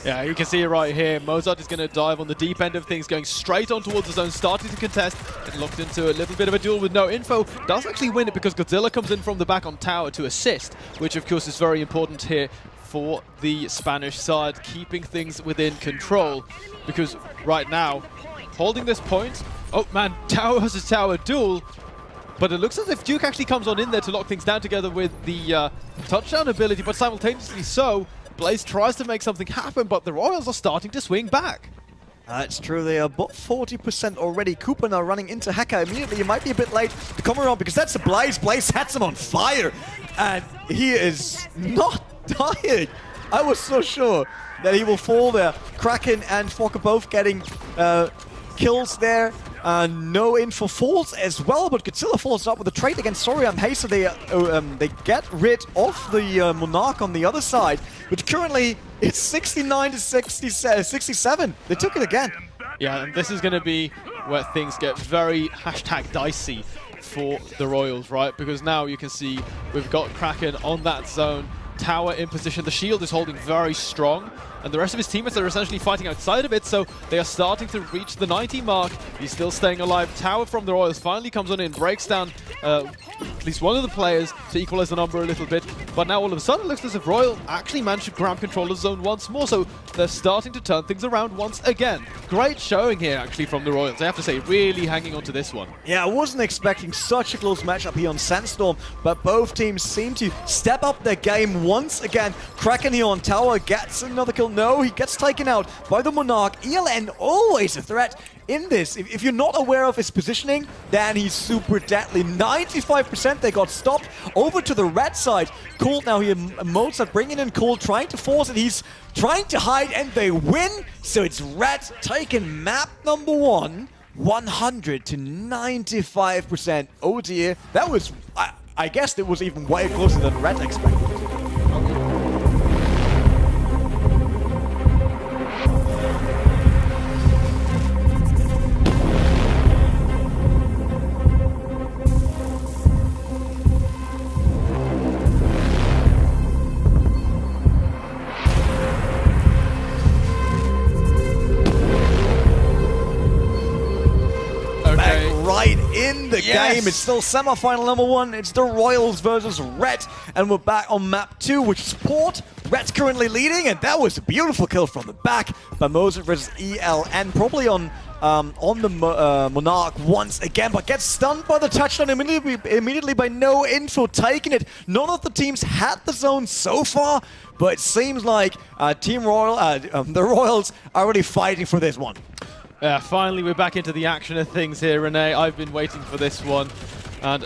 Yeah, you can see it right here. Mozart is going to dive on the deep end of things, going straight on towards the zone, starting to contest. Get locked into a little bit of a duel with no info. Does actually win it because Godzilla comes in from the back on tower to assist, which of course is very important here for the Spanish side, keeping things within control. Because right now, holding this point, oh man, tower versus tower duel. But it looks as if Duke actually comes on in there to lock things down together with the touchdown ability, but simultaneously so, Blaze tries to make something happen, but the Royals are starting to swing back. That's true, they are about 40% already. Cooper now running into Heka immediately. He might be a bit late to come around because that's a Blaze. Blaze sets him on fire, and he is not dying. I was so sure that he will fall there. Kraken and Fokker both getting kills there. No info falls as well, but Godzilla follows up with a trade against Soriam Hayes, so they get rid of the Monarch on the other side, which currently it's 69 to 67. They took it again. Yeah, and this is going to be where things get very #dicey for the Royals, right? Because now you can see we've got Kraken on that zone, tower in position. The shield is holding very strong, and the rest of his teammates are essentially fighting outside of it, so they are starting to reach the 90 mark. He's still staying alive. Tower from the Royals finally comes on in, breaks down at least one of the players to equalize the number a little bit, but now all of a sudden it looks as if Royal actually managed to grab control of the zone once more, so they're starting to turn things around once again. Great showing here actually from the Royals, I have to say, really hanging on to this one. Yeah, I wasn't expecting such a close matchup here on Sandstorm, but both teams seem to step up their game once again. Kraken here on tower gets another kill. No, he gets taken out by the Monarch. ELN always a threat in this. If you're not aware of his positioning, then he's super deadly. 95% they got stopped. Over to the red side. Cold now here. Mozart bringing in Cold, trying to force it. He's trying to hide and they win. So it's Red taking map number 1. 100 to 95%. Oh dear. That was, I guess it was even way closer than Red expected. In the game, it's still semi-final number 1. It's the Royals versus Red, and we're back on map 2, which is Port. Red's currently leading, and that was a beautiful kill from the back by Mozart versus ELN, probably on the Monarch once again, but gets stunned by the touchdown immediately by no info taking it. None of the teams had the zone so far, but it seems like Team Royal, the Royals are really fighting for this one. Yeah, finally we're back into the action of things here, Renee. I've been waiting for this one, and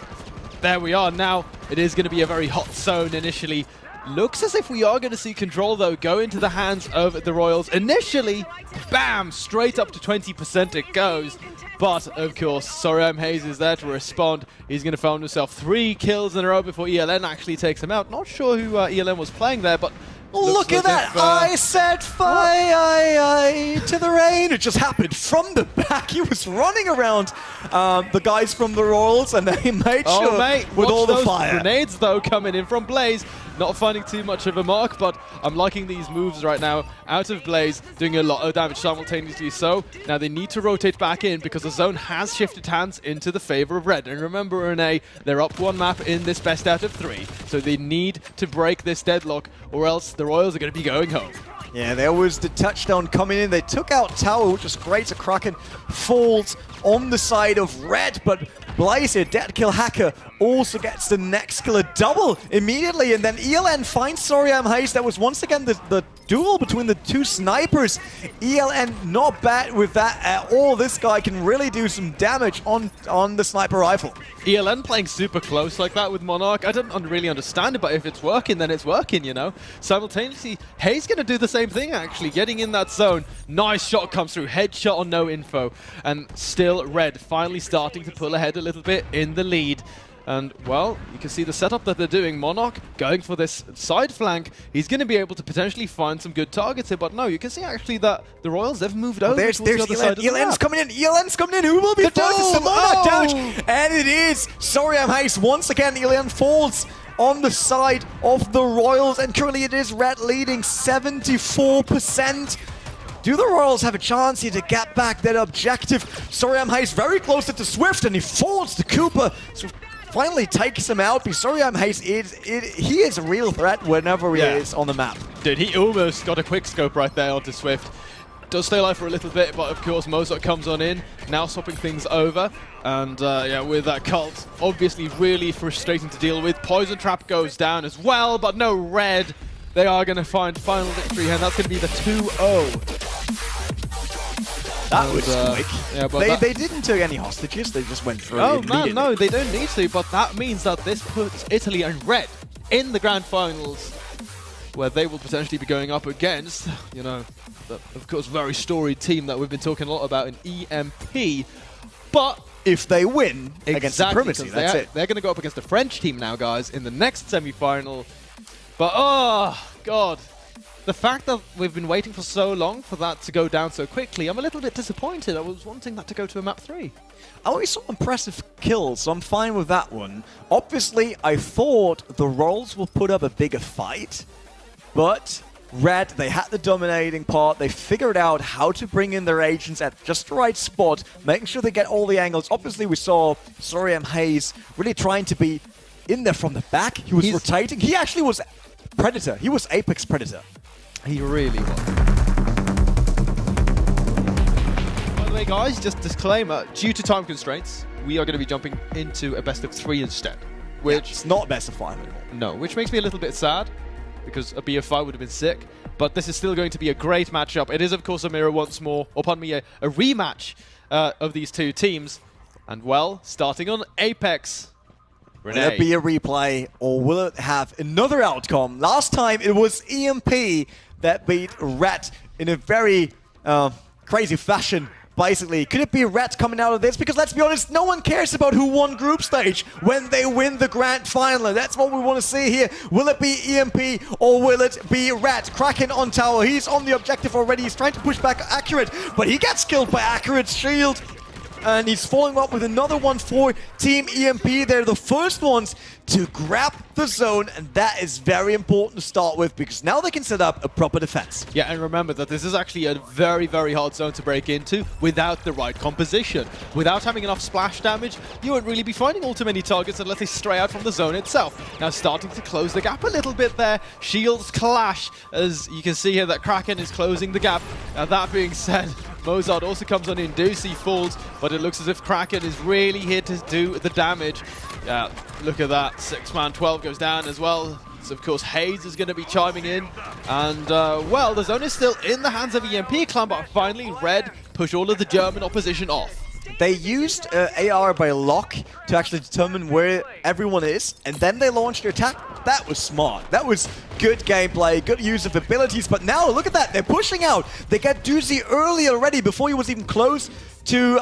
there we are. Now it is going to be a very hot zone initially. Looks as if we are going to see control, though, go into the hands of the Royals. Initially, bam, straight up to 20% it goes. But, of course, Soriam Hayes is there to respond. He's going to find himself 3 kills in a row before ELN actually takes him out. Not sure who ELN was playing there, but Look at that! I set fire to the rain. It just happened from the back. He was running around the guys from the Royals, and they made sure with all the fire. Grenades though coming in from Blaze. Not finding too much of a mark, but I'm liking these moves right now. Out of Blaze, doing a lot of damage simultaneously. So now they need to rotate back in because the zone has shifted hands into the favor of Red. And remember, Rene, they're up one map in this best out of 3. So they need to break this deadlock, or else the Royals are going to be going home. Yeah, there was the touchdown coming in. They took out Tower, which was great. So Kraken falls on the side of Red, but Blaze here, dead kill hacker, also gets the next kill, a double immediately, and then ELN finds Soriam Hayes. That was once again the duel between the two snipers. ELN not bad with that at all. This guy can really do some damage on the sniper rifle. ELN playing super close like that with Monarch. I don't really understand it, but if it's working, then it's working, you know. Simultaneously, Hayes going to do the same thing, actually, getting in that zone. Nice shot comes through, headshot on no info, and still Red finally starting to pull ahead a little bit in the lead. And, well, you can see the setup that they're doing. Monarch going for this side flank. He's going to be able to potentially find some good targets here, but no, you can see actually that the Royals, they've moved over There's towards the other side of the ELN's map. coming in, ELN's coming in. Who will be focused? The Monarch damage, and it is Soriam Hayes. Once again, ELN falls on the side of the Royals, and currently it is Red leading 74%. Do the Royals have a chance here to get back that objective? Soriam Hayes very close to Swift, and he falls to Cooper. So finally takes him out, because Soriam Hayes he is a real threat whenever he is on the map. Dude, he almost got a quick scope right there onto Swift. Does stay alive for a little bit, but of course Mozart comes on in, now swapping things over. And yeah, with that cult, obviously really frustrating to deal with. Poison Trap goes down as well, but no Red. They are going to find final victory, and that's going to be the 2-0. That was quick. Yeah, but they didn't take any hostages, they just went through Oh it man, no, they don't need to, but that means that this puts Italy and Red in the grand finals, where they will potentially be going up against, you know, the, of course, very storied team that we've been talking a lot about in EMP. But if they win against Supremacy, that's it. They're going to go up against the French team now, guys, in the next semi-final. But, oh, God. The fact that we've been waiting for so long for that to go down so quickly, I'm a little bit disappointed. I was wanting that to go to a map 3. I always saw impressive kills, so I'm fine with that one. Obviously, I thought the Royals will put up a bigger fight, but Red, they had the dominating part. They figured out how to bring in their agents at just the right spot, making sure they get all the angles. Obviously, we saw Soriam Hayes really trying to be in there from the back. He was rotating. He actually was Predator. He was Apex Predator. He really was. By the way, guys, just disclaimer, due to time constraints, we are going to be jumping into a best of 3 instead. Which it's not best of 5 anymore. No, which makes me a little bit sad, because a BF5 would have been sick. But this is still going to be a great matchup. It is, of course, a mirror once more, or pardon me, a rematch of these two teams. And, well, starting on Apex. Will it be a replay, or will it have another outcome? Last time, it was EMP that beat Red in a very crazy fashion, basically. Could it be Red coming out of this? Because let's be honest, no one cares about who won group stage when they win the grand final. That's what we want to see here. Will it be EMP or will it be Red? Kraken on tower. He's on the objective already. He's trying to push back Accurate, but he gets killed by Accurate's shield. And he's following up with another one for Team EMP. They're the first ones to grab the zone, and that is very important to start with, because now they can set up a proper defense. Yeah, and remember that this is actually a very, very hard zone to break into without the right composition. Without having enough splash damage, you won't really be finding all too many targets unless they stray out from the zone itself. Now starting to close the gap a little bit there. Shields clash, as you can see here that Kraken is closing the gap. Now that being said, Mozart also comes on in, Deucey falls, but it looks as if Kraken is really here to do the damage. Yeah, look at that, 6-man, 12 goes down as well. So of course Hayes is going to be chiming in, and well, the zone is still in the hands of EMP Clan, but finally Red push all of the German opposition off. They used AR by lock to actually determine where everyone is, and then they launched their attack. That was smart. That was good gameplay, good use of abilities. But now, look at that. They're pushing out. They get Doozy early already before he was even close to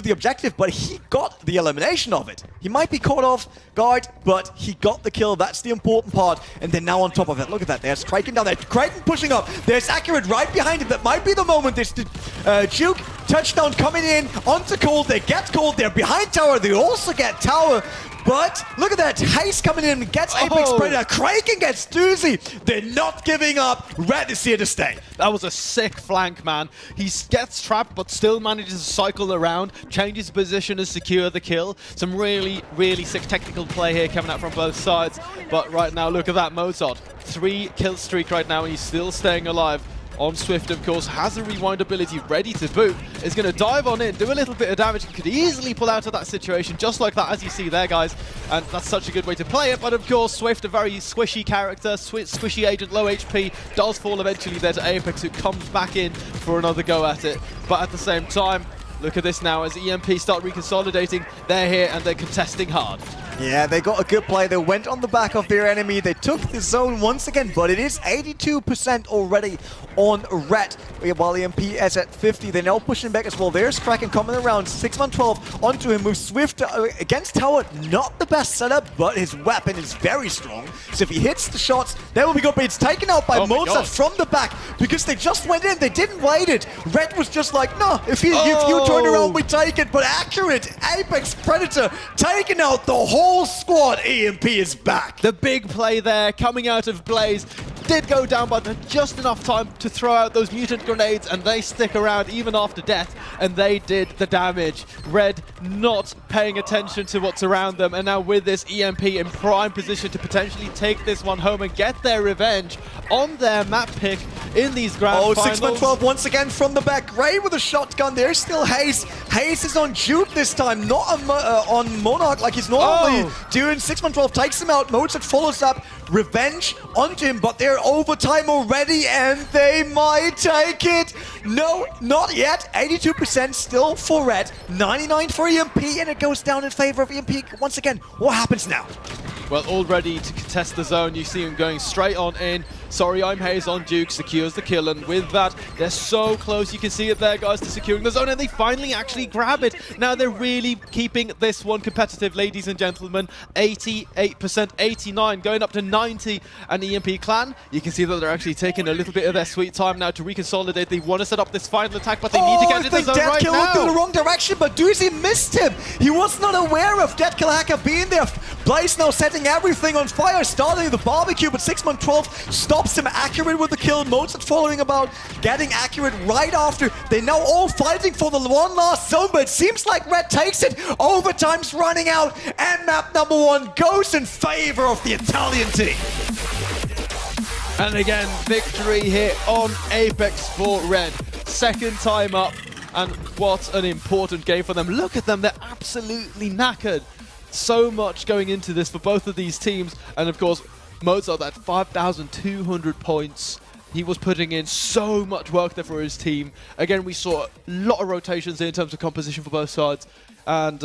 the objective, but he got the elimination of it. He might be caught off guard, but he got the kill. That's the important part. And then now on top of it, look at that. There's Kraken down there. Kraken pushing up. There's Accurate right behind him. That might be the moment. There's the Juke touchdown coming in onto Cold. They get Cold. They're behind Tower. They also get Tower. But look at that. Haze coming in, gets Apex Predator. Kraken gets Doozy. They're not giving up. Red is here to stay. That was a sick flank, man. He gets trapped, but still manages to cycle around, changes position and secure the kill. Some really, really sick technical play here coming out from both sides. But right now, look at that Mozart. 3 kill streak right now, and he's still staying alive. On Swift, of course, has a rewind ability ready to boot. Is going to dive on in, do a little bit of damage, and could easily pull out of that situation, just like that, as you see there, guys. And that's such a good way to play it. But of course, Swift, a very squishy character, squishy agent, low HP, does fall eventually there to Apex, who comes back in for another go at it. But at the same time, look at this now, as EMP start reconsolidating. They're here and they're contesting hard. Yeah, they got a good play. They went on the back of their enemy. They took the zone once again, but it is 82% already on Red. While EMP is at 50, they're now pushing back as well. There's Kraken coming around, 6-1-12 onto him with Swift against Tower. Not the best setup, but his weapon is very strong. So if he hits the shots, that will be good. But it's taken out by Mozart from the back because they just went in. They didn't wait it. Red was just like, no, if you turn around, we take it. But Accurate, Apex Predator, taking out the whole squad. EMP is back. The big play there coming out of Blaze did go down, but just enough time to throw out those mutant grenades, and they stick around even after death, and they did the damage. Red not paying attention to what's around them, and now with this EMP in prime position to potentially take this one home and get their revenge on their map pick in these grand finals. 6-1-12 once again from the back. Ray with a shotgun. There's still Haze. Haze is on Juke this time, not on Monarch like he's normally doing. 6-1-12 takes him out. Mozart follows up. Revenge onto him, but they're overtime already, and they might take it. No, not yet. 82% still for Red. 99 for EMP, and it goes down in favor of EMP once again. What happens now? Well, all ready to contest the zone. You see him going straight on in. Sorry, I'm Haze on Duke, secures the kill, and with that, they're so close. You can see it there, guys, to securing the zone, and they finally actually grab it. Now they're really keeping this one competitive, ladies and gentlemen. 88%, 89, going up to 90, and EMP Clan, you can see that they're actually taking a little bit of their sweet time now to reconsolidate. They want to set up this final attack, but they need to get into the zone right now. Went through the wrong direction, but Doozy missed him. He was not aware of Dead Kill Hacker being there. Blaze now setting everything on fire, starting the barbecue, but 6-1-12 stops him. Accurate with the kill. Mozart following about, getting Accurate right after. They're now all fighting for the one last zone, but it seems like Red takes it. Overtime's running out, and map number 1 goes in favor of the Italian team. And again, victory here on Apex for Red. Second time up, and what an important game for them. Look at them, they're absolutely knackered. So much going into this for both of these teams, and of course, Mozart at 5,200 points. He was putting in so much work there for his team. Again, we saw a lot of rotations in terms of composition for both sides, and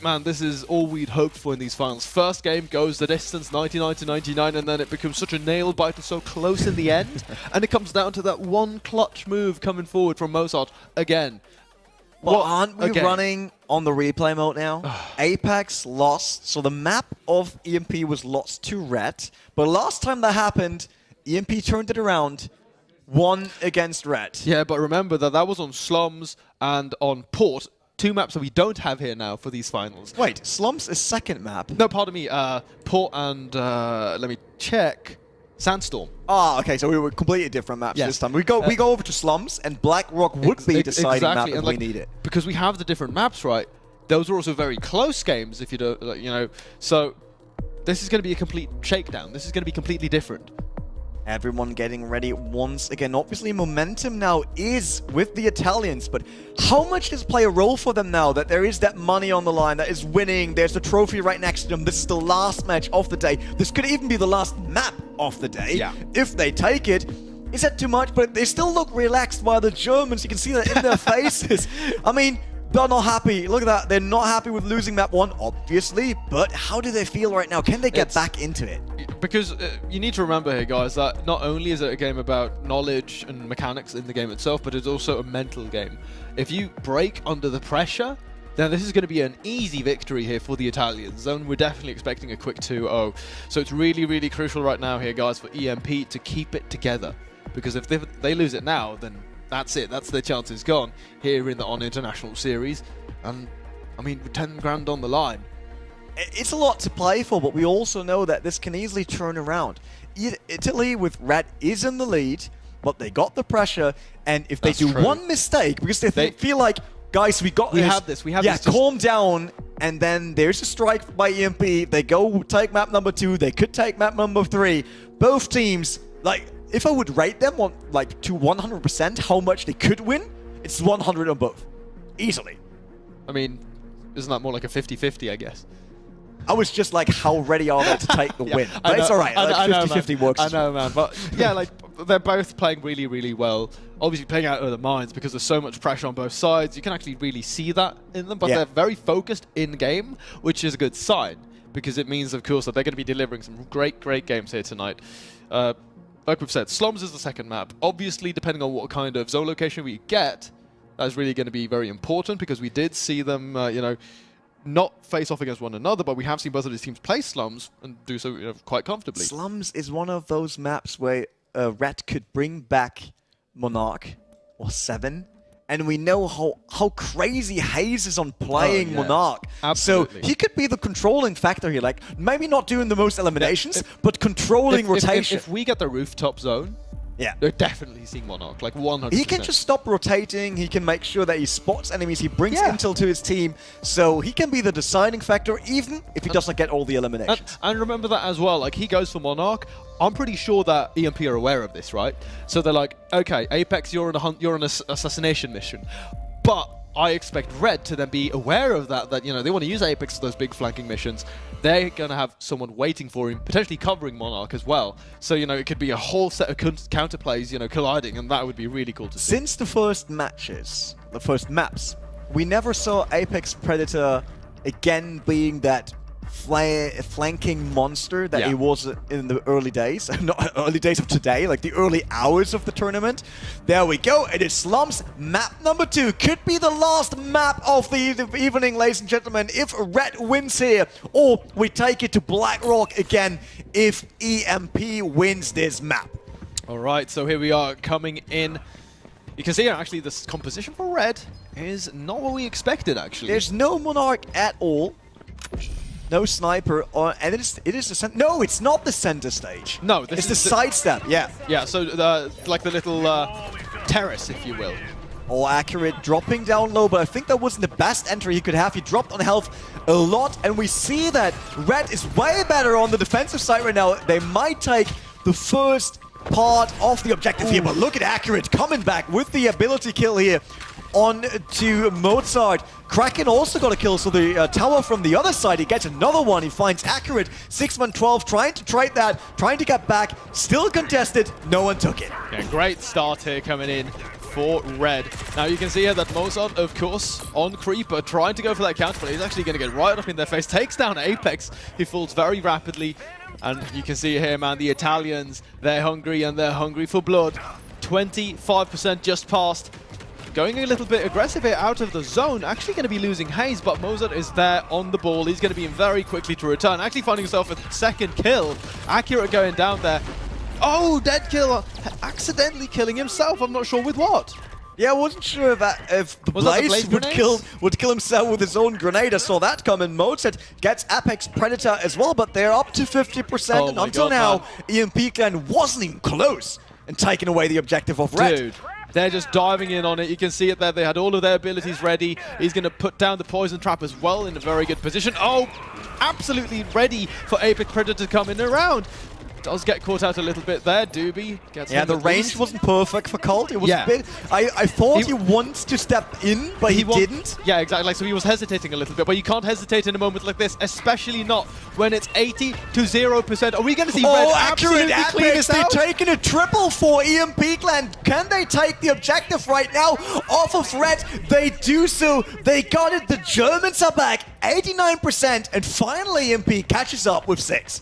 man, this is all we'd hoped for in these finals. First game goes the distance, 99-99, and then it becomes such a nail-biter so close in the end, and it comes down to that one clutch move coming forward from Mozart again. But aren't we running on the replay mode now? Apex lost, so the map of EMP was lost to Red. But last time that happened, EMP turned it around, won against Red. Yeah, but remember that was on Slums and on Port, 2 maps that we don't have here now for these finals. Wait, Slums is second map? No, pardon me, Port and, let me check, Sandstorm. Ah, okay, so we were completely different maps this time. We go over to Slums, and Black Rock would be deciding map if we need it. Because we have the different maps, right? Those are also very close games, if you don't, you know. So this is going to be a complete shakedown. This is going to be completely different. Everyone getting ready once again. Obviously, momentum now is with the Italians, but how much does play a role for them now that there is that money on the line, that is winning, there's the trophy right next to them, this is the last match of the day, this could even be the last map of the day, if they take it. Is that too much? But they still look relaxed, while the Germans, you can see that in their faces. I mean, They're not happy. Look at that. They're not happy with losing map 1, obviously. But how do they feel right now? Can they get back into it? Because you need to remember here, guys, that not only is it a game about knowledge and mechanics in the game itself, but it's also a mental game. If you break under the pressure, then this is going to be an easy victory here for the Italians, and we're definitely expecting a quick 2-0. So it's really, really crucial right now here, guys, for EMP to keep it together. Because if they lose it now, then that's it. That's their chances gone here in the On International Series. And, I mean, with 10 grand on the line. It's a lot to play for, but we also know that this can easily turn around. Italy with R.E.D is in the lead, but they got the pressure, and if they do one mistake, because they feel like, guys, we have this. Calm down, and then there's a strike by EMP. They go take map number 2. They could take map number 3. Both teams, like, if I would rate them on, like, to 100% how much they could win, it's 100 on both. Easily. I mean, isn't that more like a 50-50, I guess? I was just like, how ready are they to take the win? But it's all right. 50-50 works. I know, man. But yeah, like, they're both playing really, really well. Obviously playing out of their minds because there's so much pressure on both sides. You can actually really see that in them. But they're very focused in-game, which is a good sign. Because it means, of course, that they're going to be delivering some great, great games here tonight. Like we've said, Slums is the second map. Obviously, depending on what kind of zone location we get, that's really going to be very important because we did see them, you know, not face off against one another, but we have seen both of these teams play Slums and do so, you know, quite comfortably. Slums is one of those maps where R.E.D could bring back Monarch or 7, and we know how crazy Hayes is on playing Monarch. Absolutely. So he could be the controlling factor here, like maybe not doing the most eliminations, but controlling rotation. If we get the rooftop zone, they're definitely seeing Monarch, like 100%. He can just stop rotating, he can make sure that he spots enemies, he brings intel to his team, so he can be the deciding factor even if he doesn't get all the eliminations. And remember that as well, like he goes for Monarch, I'm pretty sure that EMP are aware of this, right? So they're like, okay, Apex, you're on an assassination mission, but I expect R.E.D to then be aware of that, you know, they want to use Apex for those big flanking missions. They're going to have someone waiting for him, potentially covering Monarch as well. So, you know, it could be a whole set of counterplays, you know, colliding, and that would be really cool to see. Since the first matches, the first maps, we never saw Apex Predator again being that flanking monster that he was in the early days. Not early days of today, like the early hours of the tournament. There we go. It is Slums. Map number 2 could be the last map of the evening, ladies and gentlemen, if R.E.D wins here, or we take it to BlackRock again if EMP wins this map. All right, so here we are coming in. You can see here, actually, this composition for R.E.D is not what we expected, actually. There's no Monarch at all. No sniper, and it is the center. No, it's not the center stage. No, it's the sidestep. Yeah, so like the little terrace, if you will. Oh, accurate, dropping down low, but I think that wasn't the best entry he could have. He dropped on health a lot, and we see that R.E.D is way better on the defensive side right now. They might take the first part of the objective here, but look at accurate coming back with the ability kill here on to Mozart. Kraken also got a kill, so the tower from the other side, he gets another one. He finds accurate, 6-1-12, trying to trade that, trying to get back, still contested, no one took it. Yeah, great start here coming in for R.E.D. Now you can see here that Mozart, of course, on Creeper, trying to go for that counter, but he's actually going to get right up in their face, takes down Apex, he falls very rapidly, and you can see here, man, the Italians, they're hungry and they're hungry for blood. 25% just passed. Going a little bit aggressive here out of the zone, actually going to be losing Hayes, but Mozart is there on the ball. He's going to be in very quickly to return, actually finding himself a second kill. Accurate going down there. Oh, dead kill, accidentally killing himself. I'm not sure with what. Yeah, I wasn't sure if the Blaze would kill himself with his own grenade. I saw that coming. Mozart gets Apex Predator as well, but they're up to 50%, and until now, EMP Clan wasn't even close and taking away the objective of R.E.D. Dude. They're just diving in on it. You can see it there. They had all of their abilities ready. He's going to put down the poison trap as well in a very good position. Oh, absolutely ready for Apex Predator to come in around. does get caught out a little bit there. Doobie gets Yeah, him the at range least. wasn't perfect for Colt. It was Yeah. a bit. I thought He- he wants to step in, but he didn't. Yeah, exactly. Like, so he was hesitating a little bit, but you can't hesitate in a moment like this, especially not when it's 80 to 0%. Are we going to see Red accurate absolutely clean Apex. this They're out? taking a triple for EMP Clan. Can they take the objective right now off of Red? They do so. They got it. The Germans are back 89%, and finally EMP catches up with 6.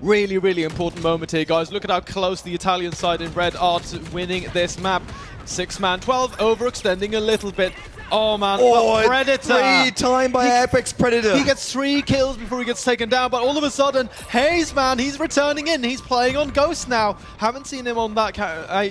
Really, really important moment here, guys. Look at how close the Italian side in Red are to winning this map. 6-man 12, overextending a little bit. Oh man, but Predator! Great time by Apex Predator. He gets 3 kills before he gets taken down, but all of a sudden, Hayes, man, he's returning in. He's playing on Ghost now. Haven't seen him on that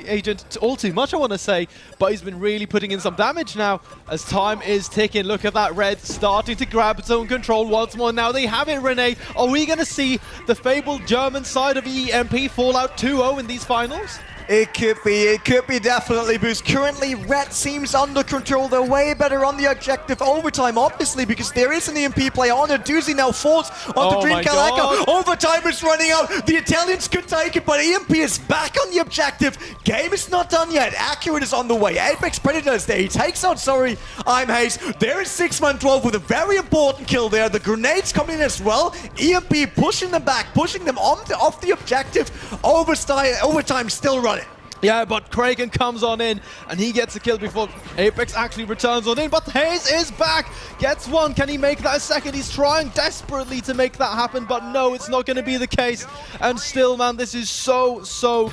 agent all too much, I want to say, but he's been really putting in some damage now as time is ticking. Look at that Red starting to grab zone control once more. Now they have it, Renee. Are we going to see the fabled German side of EMP fall out 2-0 in these finals? It could be definitely Boost. Currently, Red seems under control. They're way better on the objective overtime, obviously, because there is an EMP player on it. Doozy now falls onto Dream my God. Kalaka. Overtime is running out. The Italians could take it, but EMP is back on the objective. Game is not done yet. Accurate is on the way. Apex Predator is there. He takes out, I'm Hayes. There is 6-man 12 with a very important kill there. The grenades coming in as well. EMP pushing them back, pushing them off the objective. Overtime still running. Yeah, but Kragan comes on in and he gets a kill before Apex actually returns on in. But Hayes is back, gets one. Can he make that a second? He's trying desperately to make that happen, but no, it's not going to be the case. And still, man, this is so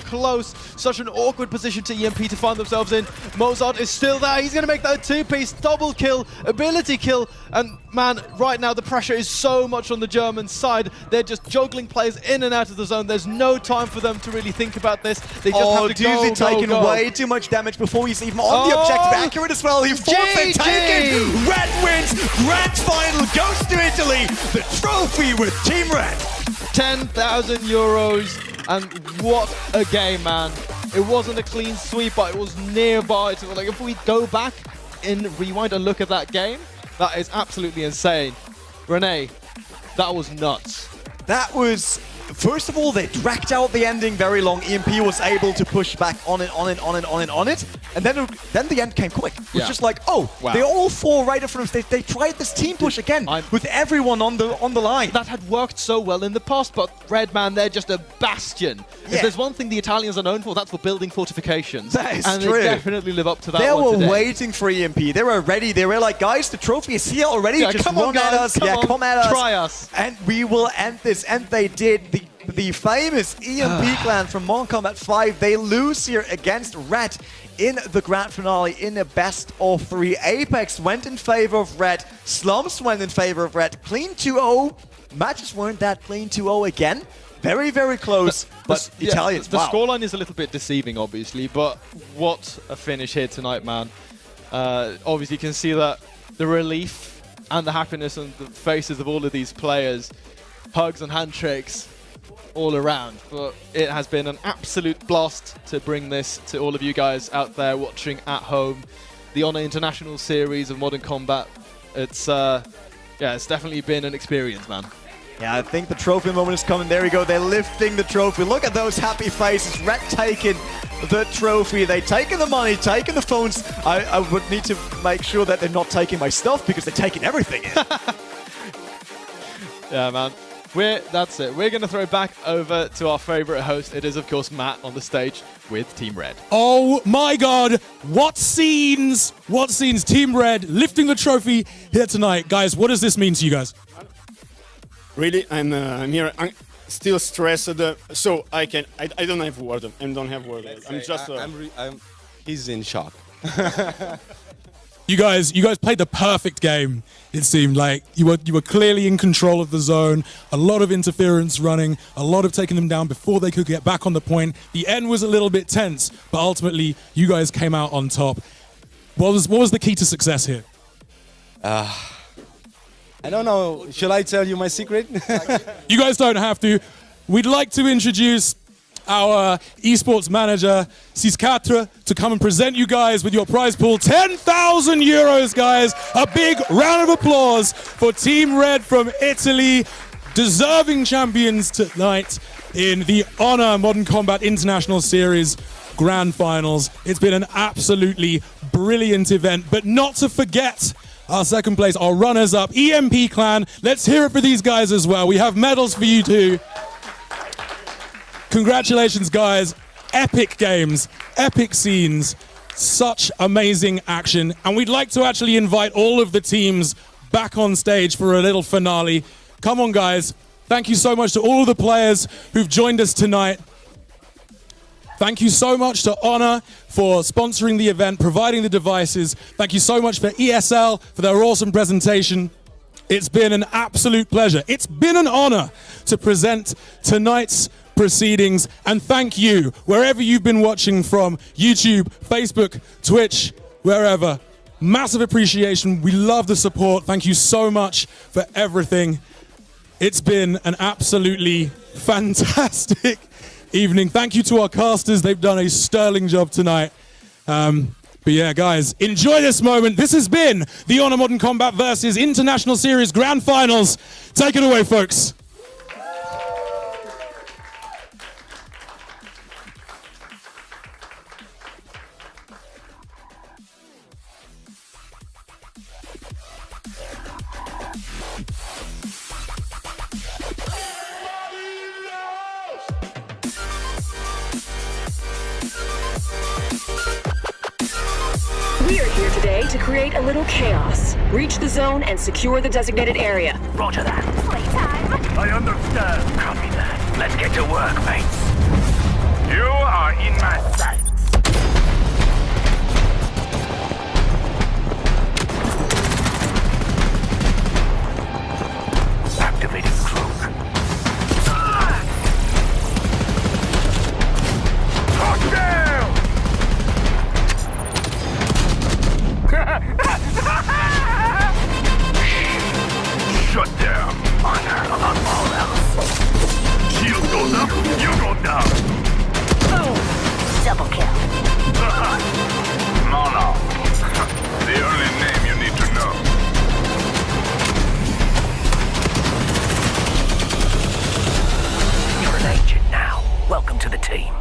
close. Such an awkward position to EMP to find themselves in. Mozart is still there. He's going to make that a 2-piece, double kill, ability kill. And man, right now the pressure is so much on the German side. They're just juggling players in and out of the zone. There's no time for them to really think about this. They just have to go. Taking way too much damage before he's even on the objective. Accurate as well. He falls and taken. Red wins. Grand final goes to Italy. The trophy with Team Red. 10,000 euros, and what a game, man. It wasn't a clean sweep, but it was nearby. To, like, if we go back and rewind and look at that game, that is absolutely insane. Renee, that was nuts. That was, first of all, they dragged out the ending very long. EMP was able to push back on it. And then the end came quick. It was just like, oh, Wow. they all fall right in front of us. They tried this team push again with everyone on the line. That had worked so well in the past, but Red, man, they're just a bastion. Yeah. If there's one thing the Italians are known for, that's for building fortifications. That is and true. they definitely live up to that They one were today. waiting for EMP. They were ready. They were like, guys, the trophy is here already. Yeah, Just come on, run at guys, us. come on, Come at us. try us. And we will end this. And they did. The famous EMP clan from Mortal Kombat 5, they lose here against Red in the grand finale in a best of 3. Apex went in favor of Red. Slums went in favor of Red. Clean 2-0. Matches weren't that clean 2-0 again. Very, very close. But Italians, The wow. scoreline is a little bit deceiving, obviously, but what a finish here tonight, man. Obviously, you can see that the relief and the happiness on the faces of all of these players. Hugs and handshakes all around. But it has been an absolute blast to bring this to all of you guys out there watching at home. The Honor International Series of Modern Combat. It's definitely been an experience, man. Yeah, I think the trophy moment is coming. There we go. They're lifting the trophy. Look at those happy faces. Red taking the trophy. They taking the money, taking the phones. I would need to make sure that they're not taking my stuff because they're taking everything in. Yeah, man. That's it. We're going to throw back over to our favorite host. It is, of course, Matt on the stage with Team Red. Oh my God, what scenes, Team Red lifting the trophy here tonight. Guys, what does this mean to you guys? Really, I'm here. I'm still stressed. So I don't have words. I don't have words. I'm just. He's in shock. You guys played the perfect game. It seemed like you were clearly in control of the zone. A lot of interference running, a lot of taking them down before they could get back on the point. The end was a little bit tense, but ultimately you guys came out on top. What was the key to success here? I don't know. Shall I tell you my secret? You guys don't have to. We'd like to introduce our esports manager, Ciscatra, to come and present you guys with your prize pool. 10,000 euros, guys. A big round of applause for Team Red from Italy. Deserving champions tonight. in the Honor Modern Combat International Series Grand Finals. It's been an absolutely brilliant event, but not to forget our second place, our runners-up, EMP Clan. Let's hear it for these guys as well. We have medals for you too. Congratulations, guys. Epic games, epic scenes, such amazing action. And we'd like to actually invite all of the teams back on stage for a little finale. Come on, guys. Thank you so much to all of the players who've joined us tonight. Thank you so much to Honor for sponsoring the event, providing the devices. Thank you so much for ESL for their awesome presentation. It's been an absolute pleasure. It's been an honor to present tonight's proceedings, and thank you, wherever you've been watching from, YouTube, Facebook, Twitch, wherever. Massive appreciation. We love the support. Thank you so much for everything. It's been an absolutely fantastic evening. Thank you to our casters. They've done a sterling job tonight. But yeah, guys, enjoy this moment. This has been the Honor Modern Combat versus International Series Grand Finals. Take it away, folks. We are here today to create a little chaos. Reach the zone and secure the designated area. Roger that. Playtime. I understand. Copy that. Let's get to work, mates. You are in my sights. Activating cloak. Touchdown! Shut down. Honor above all else. Shield goes up, you go down. Boom. Double kill. No. The only name you need to know. You're an agent now. Welcome to the team.